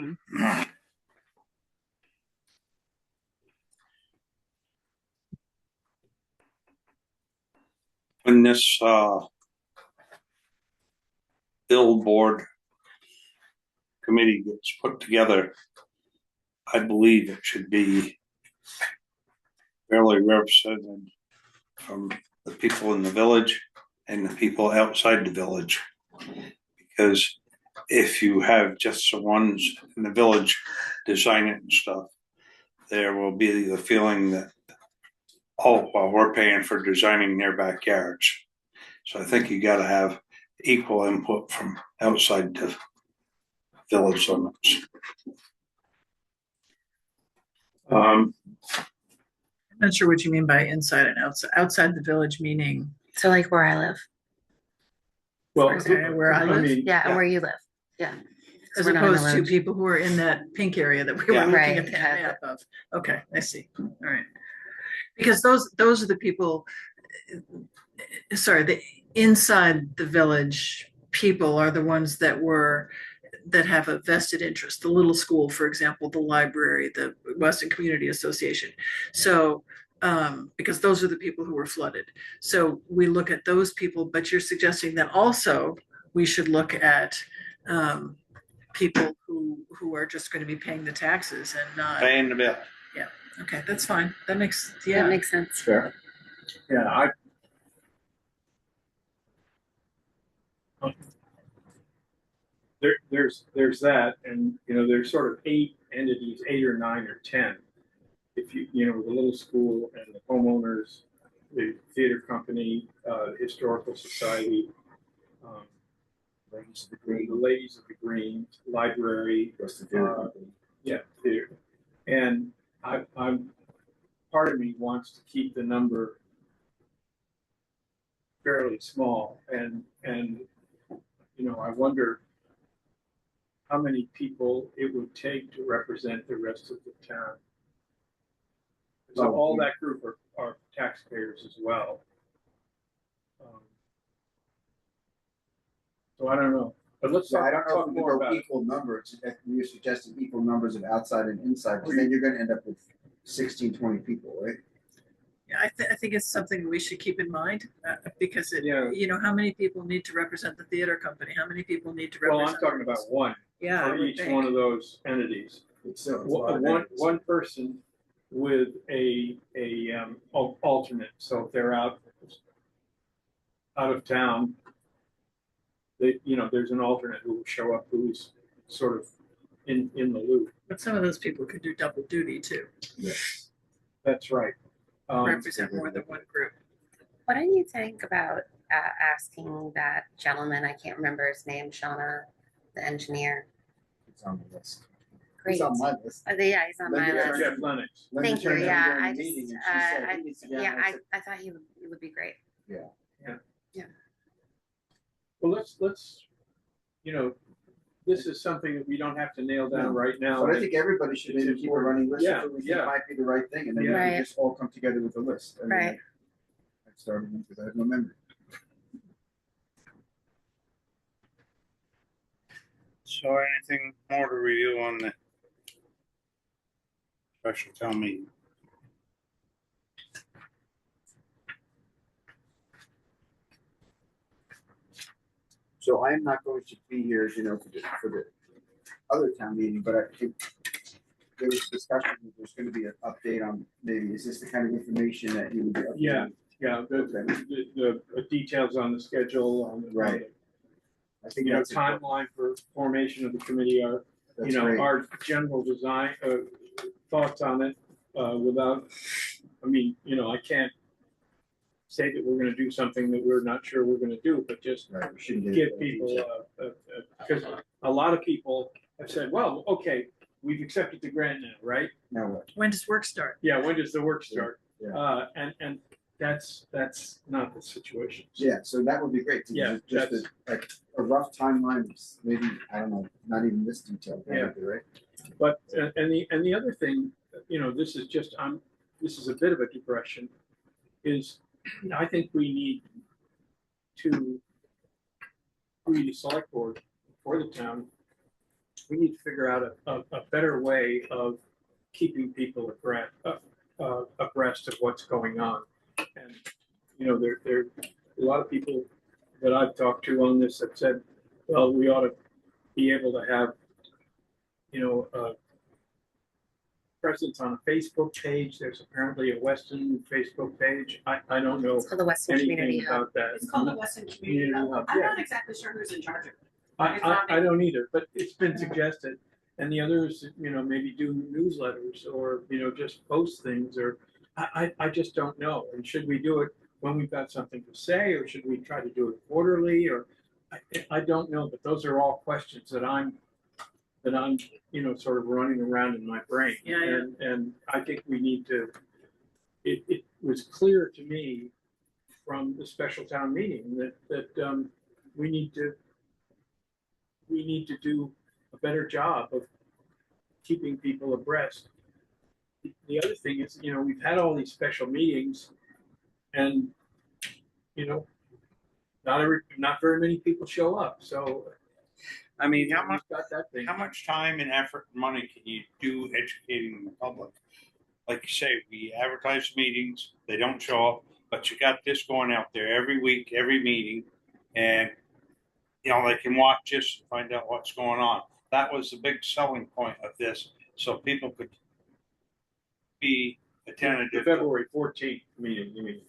S2: When this billboard committee gets put together, I believe it should be fairly represented from the people in the village and the people outside the village. Because if you have just the ones in the village design it and stuff, there will be the feeling that, oh, well, we're paying for designing their backyards. So I think you gotta have equal input from outside the village limits.
S11: I'm not sure what you mean by inside and outside. Outside the village meaning.
S1: So like where I live.
S7: Well,
S11: Okay, where I live?
S1: Yeah, and where you live. Yeah. 'Cause
S11: As
S1: we're not in the
S11: opposed to
S1: road.
S11: people who are in that pink area that we were
S1: Yeah.
S11: looking
S1: Right,
S11: at the
S1: yeah.
S11: map of. Okay, I see. All right. Because those are the people, sorry, the inside the village people are the ones that have a vested interest. The little school, for example, the library, the Weston Community Association. So because those are the people who were flooded. So we look at those people, but you're suggesting that also we should look at people who are just going to be paying the taxes and not
S2: Paying the bill.
S11: Yeah. Okay, that's fine. That makes,
S1: That
S11: yeah.
S1: makes sense.
S9: Fair.
S7: Yeah, there's that, and, you know, there's sort of 8 entities, 8 or 9 or 10. If you know, the little school and the homeowners, the theater company, historical society, um, the Ladies of the Green, library, yeah, theater. And I'm, part of me wants to keep the number fairly small, and, you know, I wonder how many people it would take to represent the rest of the town. So all that group are taxpayers as well. So I don't know, but let's
S9: Yeah,
S7: talk,
S9: I don't know
S7: talk
S9: if we can
S7: more
S9: go
S7: about it.
S9: equal numbers, if you're suggesting equal numbers of outside and inside, because then you're gonna end up with 16, 20 people, right?
S11: Yeah, I think it's something we should keep in mind, because it,
S7: Yeah.
S11: you know, how many people need to represent the theater company? How many people need to
S7: Well,
S11: represent?
S7: I'm talking about one
S11: Yeah, I
S7: for
S11: would
S7: each
S11: think.
S7: one of those entities.
S9: So it's a lot of
S7: One
S9: entities.
S7: one person with a alternate. So if they're out of town, they, you know, there's an alternate who will show up who's sort of in the loop.
S11: But some of those people could do double duty too,
S9: Yes.
S7: That's right.
S11: represent more than one group.
S1: What do you think about asking that gentleman, I can't remember his name, Shauna, the engineer?
S9: It's on the list.
S1: Great.
S9: It's on my list.
S1: Yeah, he's on my
S9: Linda
S1: list.
S9: turned-
S7: Jeff Lennox.
S9: Linda
S1: Thank you.
S9: turned to me
S1: Yeah,
S9: during
S1: I
S9: the
S1: just,
S9: meeting and she said he needs to be on
S1: yeah,
S9: my list.
S1: I thought he would be great.
S7: Well, let's, you know, this is something that we don't have to nail down right now.
S9: But I think everybody should maybe keep a running list
S7: Yeah,
S9: of what we
S7: yeah.
S9: think might be the right thing, and then we
S1: Right.
S9: can just all come together with a list. I mean,
S1: Right.
S9: I started because I have no memory.
S2: So anything more to review on the special town meeting?
S9: So I am not going to be here, as you know, for the other town meeting, but I think there was discussion that there's gonna be an update on, maybe, is this the kind of information that you would be updating?
S7: Yeah, the details on the schedule, on the.
S9: Right. I think
S7: You know,
S9: that's important.
S7: timeline for formation of the committee, are, you
S9: That's
S7: know,
S9: great.
S7: our general design, thoughts on it, without, I mean, you know, I can't say that we're gonna do something that we're not sure we're gonna do, but just
S9: Right, we shouldn't get
S7: give
S9: into
S7: people,
S9: detail.
S7: because a lot of people have said, well, okay, we've accepted the grant now, right?
S9: Now what?
S11: When does work start?
S7: Yeah, when does the work start?
S9: Yeah.
S7: And that's not the situation.
S9: Yeah, so that would be great, to
S7: Yeah,
S9: just
S7: that's-
S9: like a rough timeline, maybe, I don't know, not even this detailed, that would be right?
S7: But, and the other thing, you know, this is just, this is a bit of a digression, is I think we need to, we the select board for the town, we need to figure out a better way of keeping people abreast of what's going on. And, you know, there a lot of people that I've talked to on this have said, well, we ought to be able to have, you know, presence on a Facebook page. There's apparently a Weston Facebook page. I don't know
S1: It's called the Western Community
S7: anything
S1: Hub.
S7: about that.
S6: It's called the Western Community Hub. I'm
S7: Yeah.
S6: not exactly sure who's in charge of it.
S7: I don't either, but it's been suggested. And the others, you know, maybe do newsletters or, you know, just post things, or I just don't know. And should we do it when we've got something to say, or should we try to do it quarterly, or I don't know, but those are all questions that I'm, you know, sort of running around in my brain.
S11: Yeah.
S7: And I think we need to, it was clear to me from the special town meeting that we need to do a better job of keeping people abreast. The other thing is, you know, we've had all these special meetings, and, you know, not very many people show up, so.
S2: I mean, how much,
S7: we've got that thing.
S2: how much time and effort and money can you do educating the public? Like you say, we advertise meetings, they don't show up, but you got this going out there every week, every meeting, and, you know, they can watch this and find out what's going on. That was the big selling point of this, so people could be a
S10: The
S2: tentative.
S10: February 14th meeting, you mean?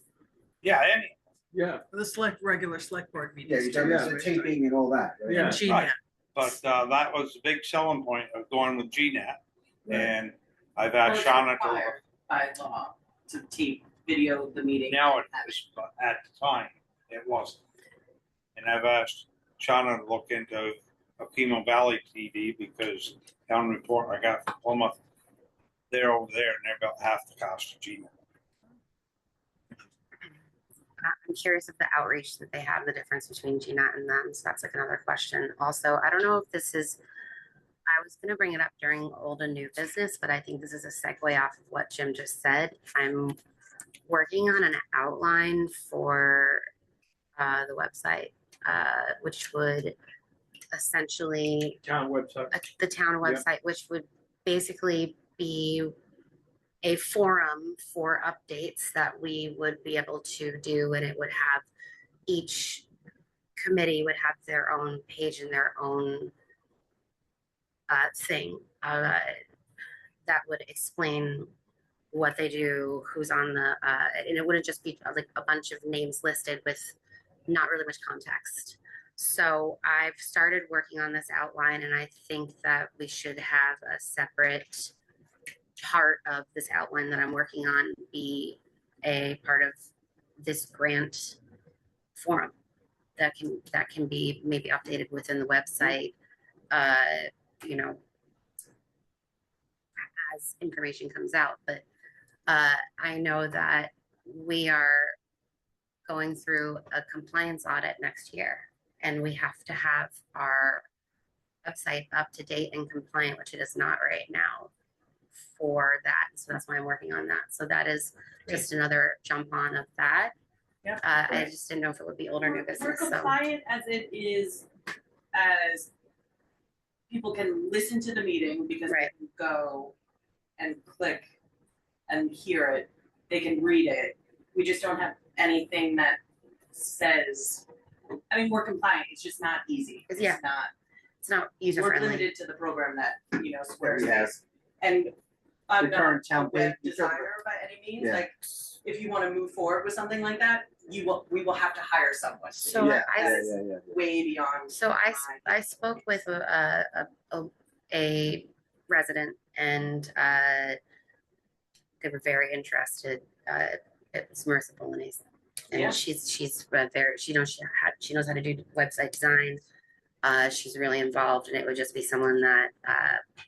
S2: Yeah, any,
S10: Yeah.
S11: The regular select board meeting.
S9: Yeah, you're talking about the taping and all that, right?
S10: Yeah.
S11: And GNAT.
S2: Right. but, that was the big selling point of going with GNAT.
S9: Right.
S2: And I've asked Shauna to,
S6: By law, to tape video the meeting.
S2: now it is, but at the time, it wasn't. And I've asked Shauna to look into Okemo Valley TV because town report I got from Plymouth, they're over there and they're about half the cost of GNAT.
S1: I'm curious if the outreach that they have, the difference between GNAT and them. So that's like another question. Also, I don't know if this is, I was going to bring it up during old and new business, but I think this is a segue off of what Jim just said. I'm working on an outline for the website, which would essentially
S10: Town website.
S1: the town website, which would basically be a forum for updates that we would be able to do, and it would have each committee would have their own page and their own thing that would explain what they do, who's on the, and it wouldn't just be like a bunch of names listed with not really much context. So I've started working on this outline, and I think that we should have a separate part of this outline that I'm working on be a part of this grant forum that can be maybe updated within the website, you know, as information comes out. But I know that we are going through a compliance audit next year, and we have to have our website up to date and compliant, which it is not right now for that. So that's why I'm working on that. So that is just another jump on of that.
S6: Yeah.
S1: I just didn't know if it would be old or new
S6: We're
S1: business. So
S6: compliant as it is, as people can listen to the meeting because they can go and click and hear it. They can read it. We just don't have anything that says, I mean, we're compliant. It's just not easy. It's
S1: not user friendly.
S6: We're limited to the program that, you know, Squarespace.
S9: Yes.
S6: And I'm
S9: The
S6: not
S9: current
S6: a
S9: town
S6: web
S9: page.
S6: designer by any means.
S9: Yeah.
S6: Like, if you want to move forward with something like that, we will have to hire someone.
S1: So
S9: Yeah,
S1: I
S9: yeah.
S6: Way beyond.
S1: So I spoke with a resident, and they were very interested. It was Marissa Bolognese, and
S6: Yeah.
S1: she's very she knows how to do website design. She's really involved, and it would just be someone that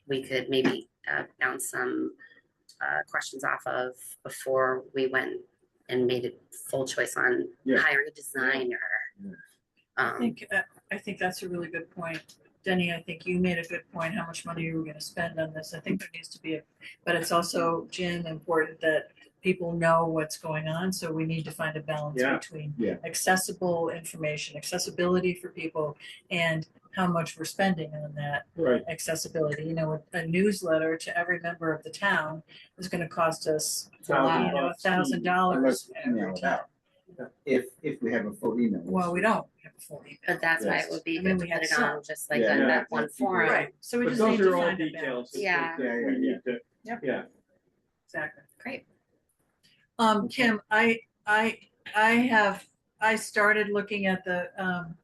S1: we could maybe bounce some questions off of before we went and made a full choice on hiring a designer.
S11: I think that's a really good point. Denny, I think you made a good point, how much money you were gonna spend on this. I think there needs to be but it's also, Jim, important that people know what's going on, so we need to find a balance between accessible information, accessibility for people, and how much we're spending on that accessibility. You know, a newsletter to every member of the town is gonna cost us, $1,000 every time.
S9: If we have a full email.
S11: Well, we don't have a full email.
S1: But that's why it would be
S11: I mean,
S1: good
S11: we
S1: to put
S11: had
S1: it on
S11: some.
S1: just like on that one forum.
S11: Right, so we
S10: But
S11: just
S10: those
S11: need to
S10: are all
S11: find a
S10: details.
S11: balance.
S1: Yeah.
S10: We need to,
S11: Yep. Exactly.
S1: Great.
S11: Kim, I started looking at the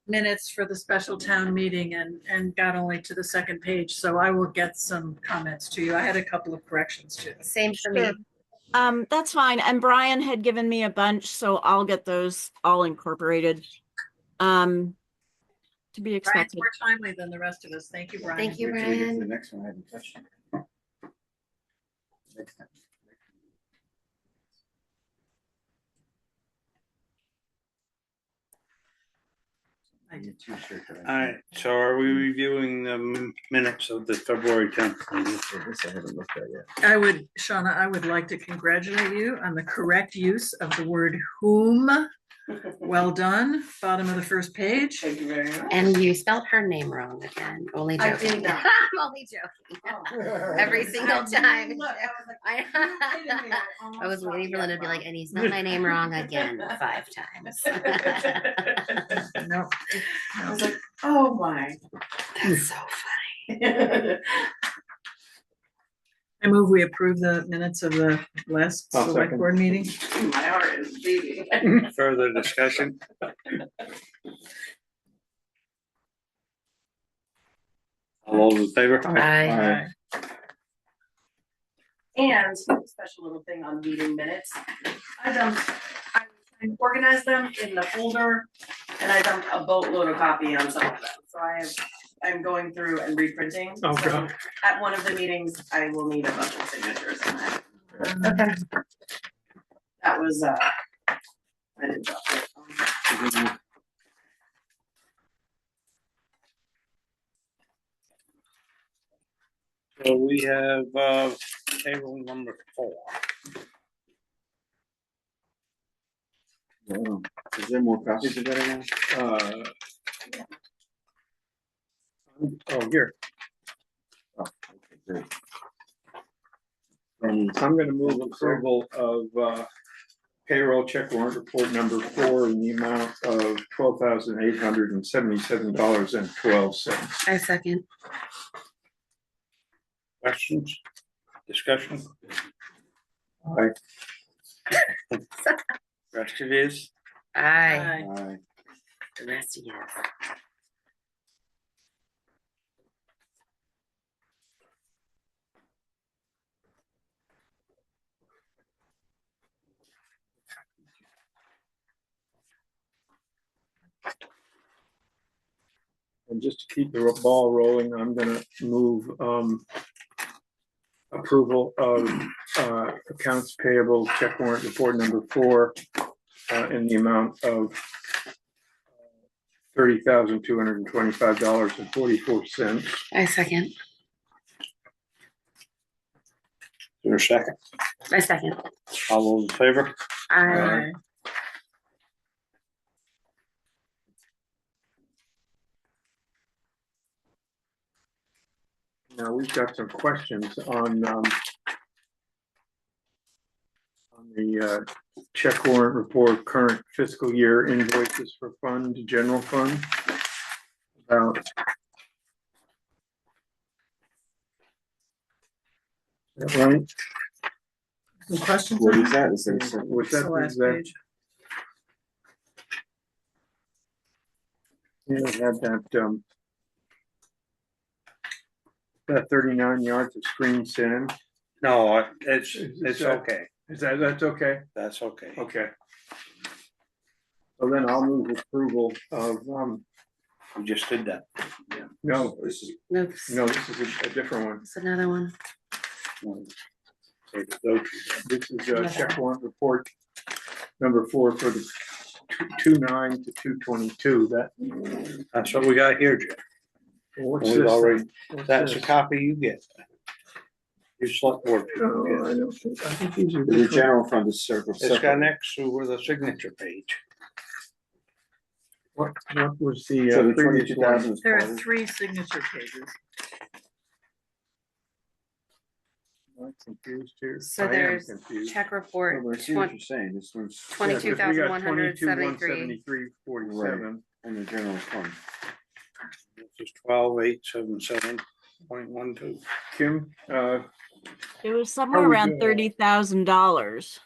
S11: minutes for the special town meeting and got only to the second page, so I will get some comments to you. I had a couple of corrections too.
S1: Same for me.
S3: That's fine. And Brian had given me a bunch, so I'll get those all incorporated. To be
S11: Brian's
S3: expected.
S11: more timely than the rest of us. Thank you, Brian.
S1: Thank you,
S9: Wait till we get to the
S1: Brian.
S9: next one, I haven't touched it. Next time. I get two shirts.
S2: All right, so are we reviewing the minutes of the February 10th meeting?
S9: This I haven't looked at yet.
S11: Shauna, I would like to congratulate you on the correct use of the word whom. Well done. Bottom of the first page.
S6: Thank you very much.
S1: And you spelled her name wrong again. Only
S6: I
S1: joking.
S6: did not.
S1: I'm only joking. Every single time.
S6: Look, I was like,
S1: I,
S6: "Are you kidding me?"
S1: I was waiting for Linda to be like, and you spelled my name wrong again 5 times.
S11: No.
S6: I was like, oh my.
S1: That's so funny.
S11: I move we approve the minutes of the last
S12: I'll
S11: select
S12: second.
S11: board meeting.
S6: My heart is beating.
S2: Further discussion? All those in favor?
S1: Aye.
S6: And special little thing on meeting minutes. I organized them in the folder and I dumped a boatload of copy on some of them. So I'm going through and reprinting.
S12: Oh,
S6: So
S12: God.
S6: at one of the meetings, I will need a bunch of signatures on that.
S1: Okay.
S6: That was, I didn't drop it.
S2: So we have, table number 4.
S9: Is there more copies of that again?
S12: Oh, here.
S9: Oh, okay, great.
S12: I'm gonna move approval of payroll check warrant report number 4 in the amount of $12,877.12.
S1: I second.
S2: Questions? Discussion?
S12: Aye.
S2: Rest it is.
S1: Aye.
S9: Aye.
S1: The rest of you.
S12: And just to keep the ball rolling, I'm gonna move approval of accounts payable check warrant report number 4 in the amount of $30,225.44.
S1: I second.
S2: Is there a second?
S1: I second.
S2: All those in favor?
S1: Aye.
S12: Now, we've got some questions on the check warrant report, current fiscal year invoices for fund, general fund. About. Is that right?
S11: Some questions?
S9: What
S11: on
S9: is that? Is that?
S12: What's
S11: The
S12: that?
S11: last
S12: Is that?
S11: page.
S12: Yeah, it had that 39 yards of screen sand.
S2: No, it's
S12: that-
S2: okay.
S12: That's okay?
S2: That's okay.
S12: Okay. So then I'll move approval of,
S2: We just did that.
S12: no,
S9: This is,
S1: Nope.
S12: no, this is a different one.
S1: It's another one.
S2: Say the
S12: This is a check warrant report number 4 for the 29 to 222.
S2: That's what we got here, Jeff.
S12: What's
S2: We've
S12: this?
S2: already,
S12: What's
S2: that's a
S12: this?
S2: copy you get. Your select board.
S12: Oh, I don't think, I think these are
S9: the
S12: different.
S9: general fund is separate.
S2: It's got next to where the signature page.
S12: What was the
S9: So the
S12: previous
S9: 22,000
S12: one?
S9: is
S11: There
S9: part
S11: are
S9: of-
S11: 3 signature pages.
S12: I'm confused here.
S1: So
S12: I am
S1: there's
S12: confused.
S1: check
S9: Oh,
S1: report,
S9: but I see what you're saying, this one's.
S12: Yeah, 'cause we got
S1: 22,173.
S12: 22,173.47.
S9: In the general fund.
S2: This is 12,877.12.
S12: Kim,
S3: It was somewhere
S12: How we
S3: around
S12: doing?
S3: $30,000.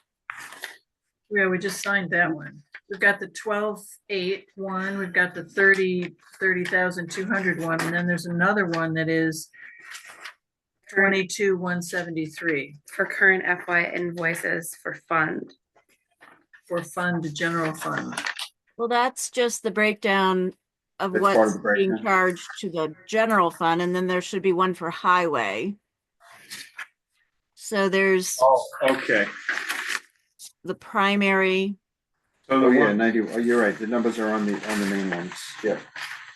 S11: Yeah, we just signed that one. We've got the 12,800 one, we've got the 30,200 one, and then there's another one that is 22,173
S1: For current FY invoices for fund.
S11: for fund to general fund.
S3: Well, that's just the breakdown of
S9: That's part of
S3: what's
S9: the breakdown.
S3: being charged to the general fund, and then there should be one for highway. So there's
S12: okay.
S3: the primary,
S12: So
S9: Oh,
S12: the
S9: yeah,
S12: one,
S9: 90, oh, you're right, the numbers are on the main ones, yeah.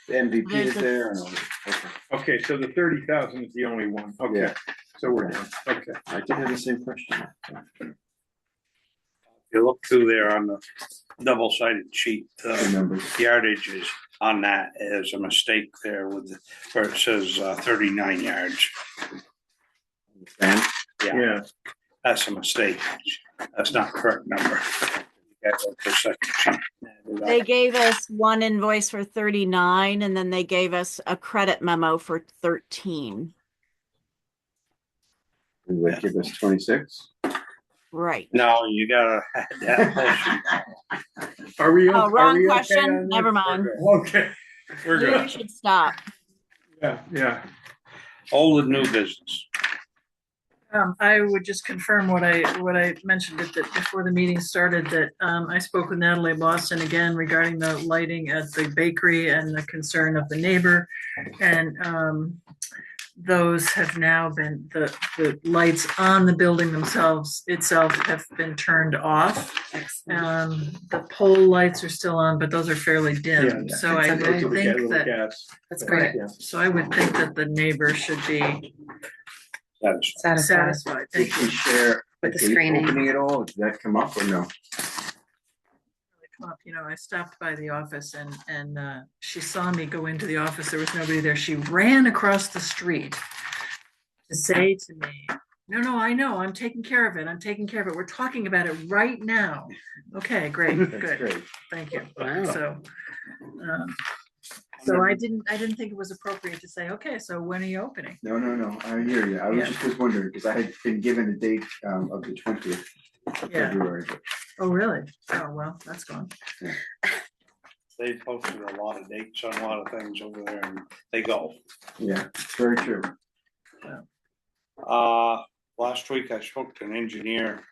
S9: The MVP
S3: There's
S9: is
S3: a-
S9: there and all that, okay.
S12: okay, so the 30,000 is the only one. Okay,
S9: Yeah.
S12: so we're done. Okay.
S9: I did have the same question.
S2: If you look through there on the double-sided sheet,
S9: The
S2: the
S9: numbers.
S2: yardages on that is a mistake there where it says 39 yards.
S9: And
S12: Yeah,
S2: That's a mistake. That's not correct number. You gotta go to the second sheet.
S3: they gave us one invoice for 39, and then they gave us a credit memo for 13.
S9: Would that give us 26?
S3: Right.
S2: No, you gotta add that motion.
S7: Are we?
S3: Oh,
S7: are
S3: wrong
S7: we okay
S3: question.
S7: on this?
S3: Never mind.
S7: Okay, we're
S3: Maybe we
S7: good.
S3: should stop.
S7: Yeah.
S2: Old and new business.
S11: I would just confirm what I mentioned that before the meeting started, that I spoke with Natalie Boston again regarding the lighting at the bakery and the concern of the neighbor. And those have now been, the lights on the building itself have been turned off. The pole lights are still on, but those are fairly dim.
S7: Yeah.
S11: So I
S1: okay.
S11: would think that,
S1: That's great.
S7: Yeah.
S11: so I would think that the neighbor should be
S2: Satisfied.
S11: satisfied.
S9: Did
S11: Thank
S9: we
S11: you.
S9: share
S1: With the
S9: date
S1: screening.
S9: opening at all? Did that come up or no?
S11: Come up, I stopped by the office and she saw me go into the office. There was nobody there. She ran across the street to say to me, no, I know, I'm taking care of it. We're talking about it right now. Okay, great,
S9: That's
S11: good.
S9: great.
S11: Thank you.
S1: Wow.
S11: So I didn't think it was appropriate to say, okay, so when are you opening?
S9: No, I hear you. I was
S11: Yeah.
S9: just was wondering, because I had been given a date of the 20th of
S11: Yeah.
S9: February.
S11: Oh, really? Oh, well, that's gone.
S2: They posted a lot of dates on a lot of things over there and they go.
S9: Yeah, very true.
S2: Last week I spoke to an engineer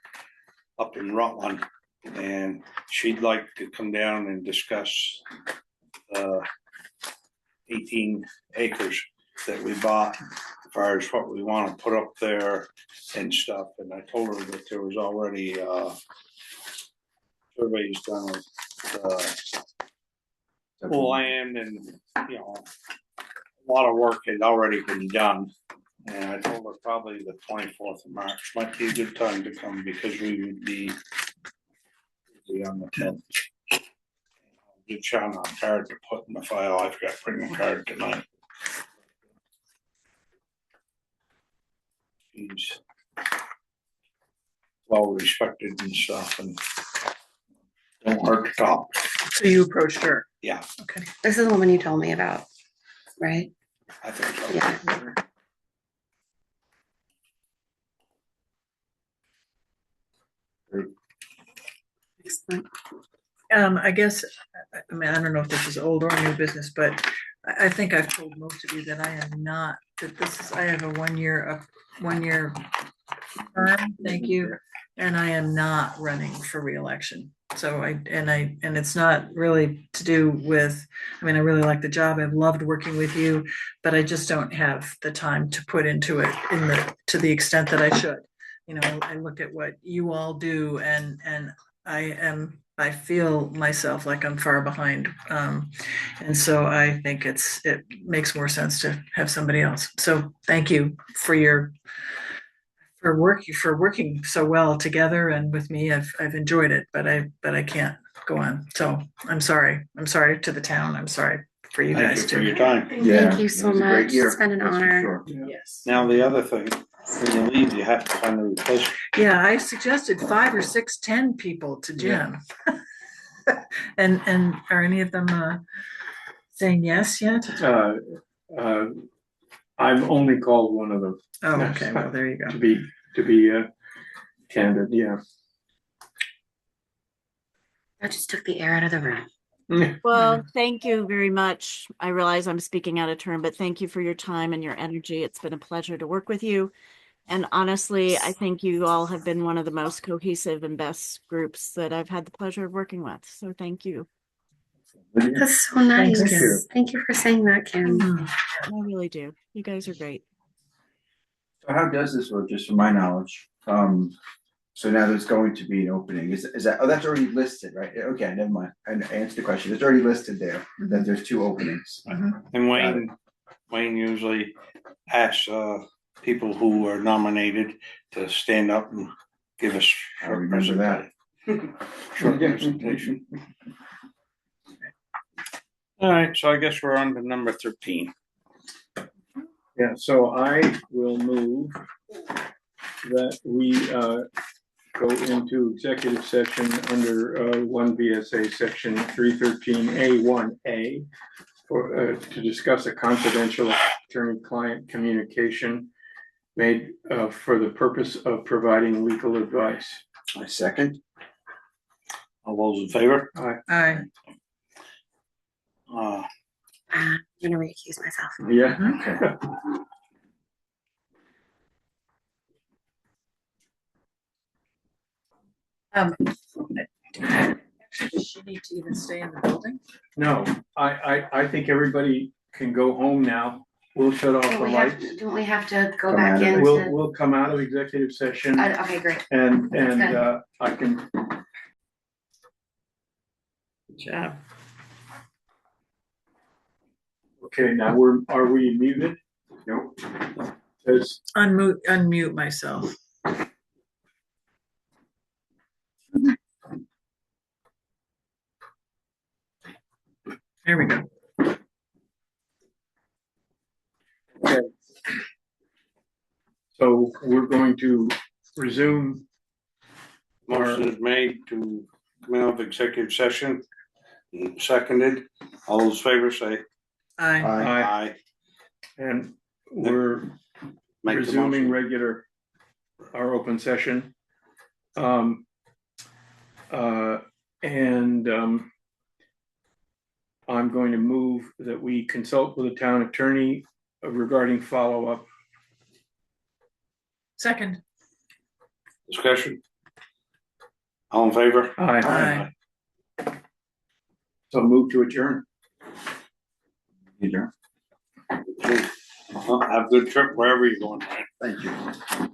S2: up in Rutland and she'd like to come down and discuss 18 acres that we bought as far as what we want to put up there and stuff. And I told her that there was already surveys done of land and, a lot of work had already been done. And I told her probably the 24th of March might be a good time to come because we would be on the 10th. Give Sean a card to put in the file. I forgot to bring the card tonight. He's well respected and stuff and don't hurt to talk.
S11: So you approached her?
S2: Yeah,
S11: Okay.
S1: This is the woman you told me about, right?
S2: I think so.
S1: Yeah. Excellent.
S11: I guess, I mean, I don't know if this is old or new business, but I think I've told most of you that I am not, I have a one year term, thank you, and I am not running for reelection. So and it's not really to do with, I mean, I really like the job. I've loved working with you, but I just don't have the time to put into it to the extent that I should. I look at what you all do and I feel myself like I'm far behind. And so I think it makes more sense to have somebody else. So thank you for working so well together and with me. I've enjoyed it, but I can't go on. So I'm sorry. I'm sorry to the town. I'm sorry for you
S2: Thank
S11: guys
S2: you
S11: too.
S2: for your time.
S9: Yeah,
S1: Thank you so
S9: it was a great
S1: much.
S9: year,
S1: It's been an
S9: that's for
S1: honor.
S9: sure.
S11: Yes.
S2: Now the other thing, when you leave, you have to find a replacement.
S11: Yeah, I suggested 5 or 6, 10 people to Jim. And are any of them saying yes yet?
S7: I've only called one of them.
S11: Oh, okay. Well, there you go.
S7: To be candid, yeah.
S1: That just took the air out of the room.
S3: Well, thank you very much. I realize I'm speaking out of turn, but thank you for your time and your energy. It's been a pleasure to work with you. And honestly, I think you all have been one of the most cohesive and best groups that I've had the pleasure of working with. So thank you.
S1: That's so nice.
S11: Thank you.
S1: Thank you for saying that, Kim.
S3: I really do. You guys are great.
S9: So how does this work, just from my knowledge? So now there's going to be an opening. Is that, that's already listed, right? Okay, never mind. I answered the question. It's already listed there, that there's 2 openings.
S2: And Wayne usually asks people who are nominated to stand up and give us
S9: I remember that.
S2: short presentation. All right, so I guess we're on to number 13.
S7: Yeah, so I will move that we go into executive session under 1 VSA section 313A1A for to discuss a confidential attorney-client communication made for the purpose of providing legal advice.
S9: I second.
S2: All those in favor?
S11: Aye.
S1: I'm gonna recuse myself.
S7: Yeah.
S11: Actually, does she need to even stay in the building?
S7: No, I think everybody can go home now. We'll shut off the lights.
S1: Don't we have to go
S9: Come
S1: back
S9: out of it.
S1: into?
S7: We'll come out of executive session
S1: Okay, great.
S7: and,
S1: Good.
S7: I can,
S11: Good job.
S7: okay, now are we muted?
S9: Nope.
S7: It's,
S11: Unmute myself. There we go.
S7: okay. So we're going to resume
S2: Motion is made to come out of executive session. Seconded. All those in favor say
S11: Aye.
S2: aye.
S7: and we're
S2: Make the
S7: resuming
S2: motion.
S7: our open session. And I'm going to move that we consult with the town attorney regarding follow-up.
S11: Second.
S2: Discussion. All in favor?
S7: Aye.
S11: Aye.
S7: So move to adjourn.
S9: You know,
S2: Well, have a good trip wherever you're going.
S9: thank you.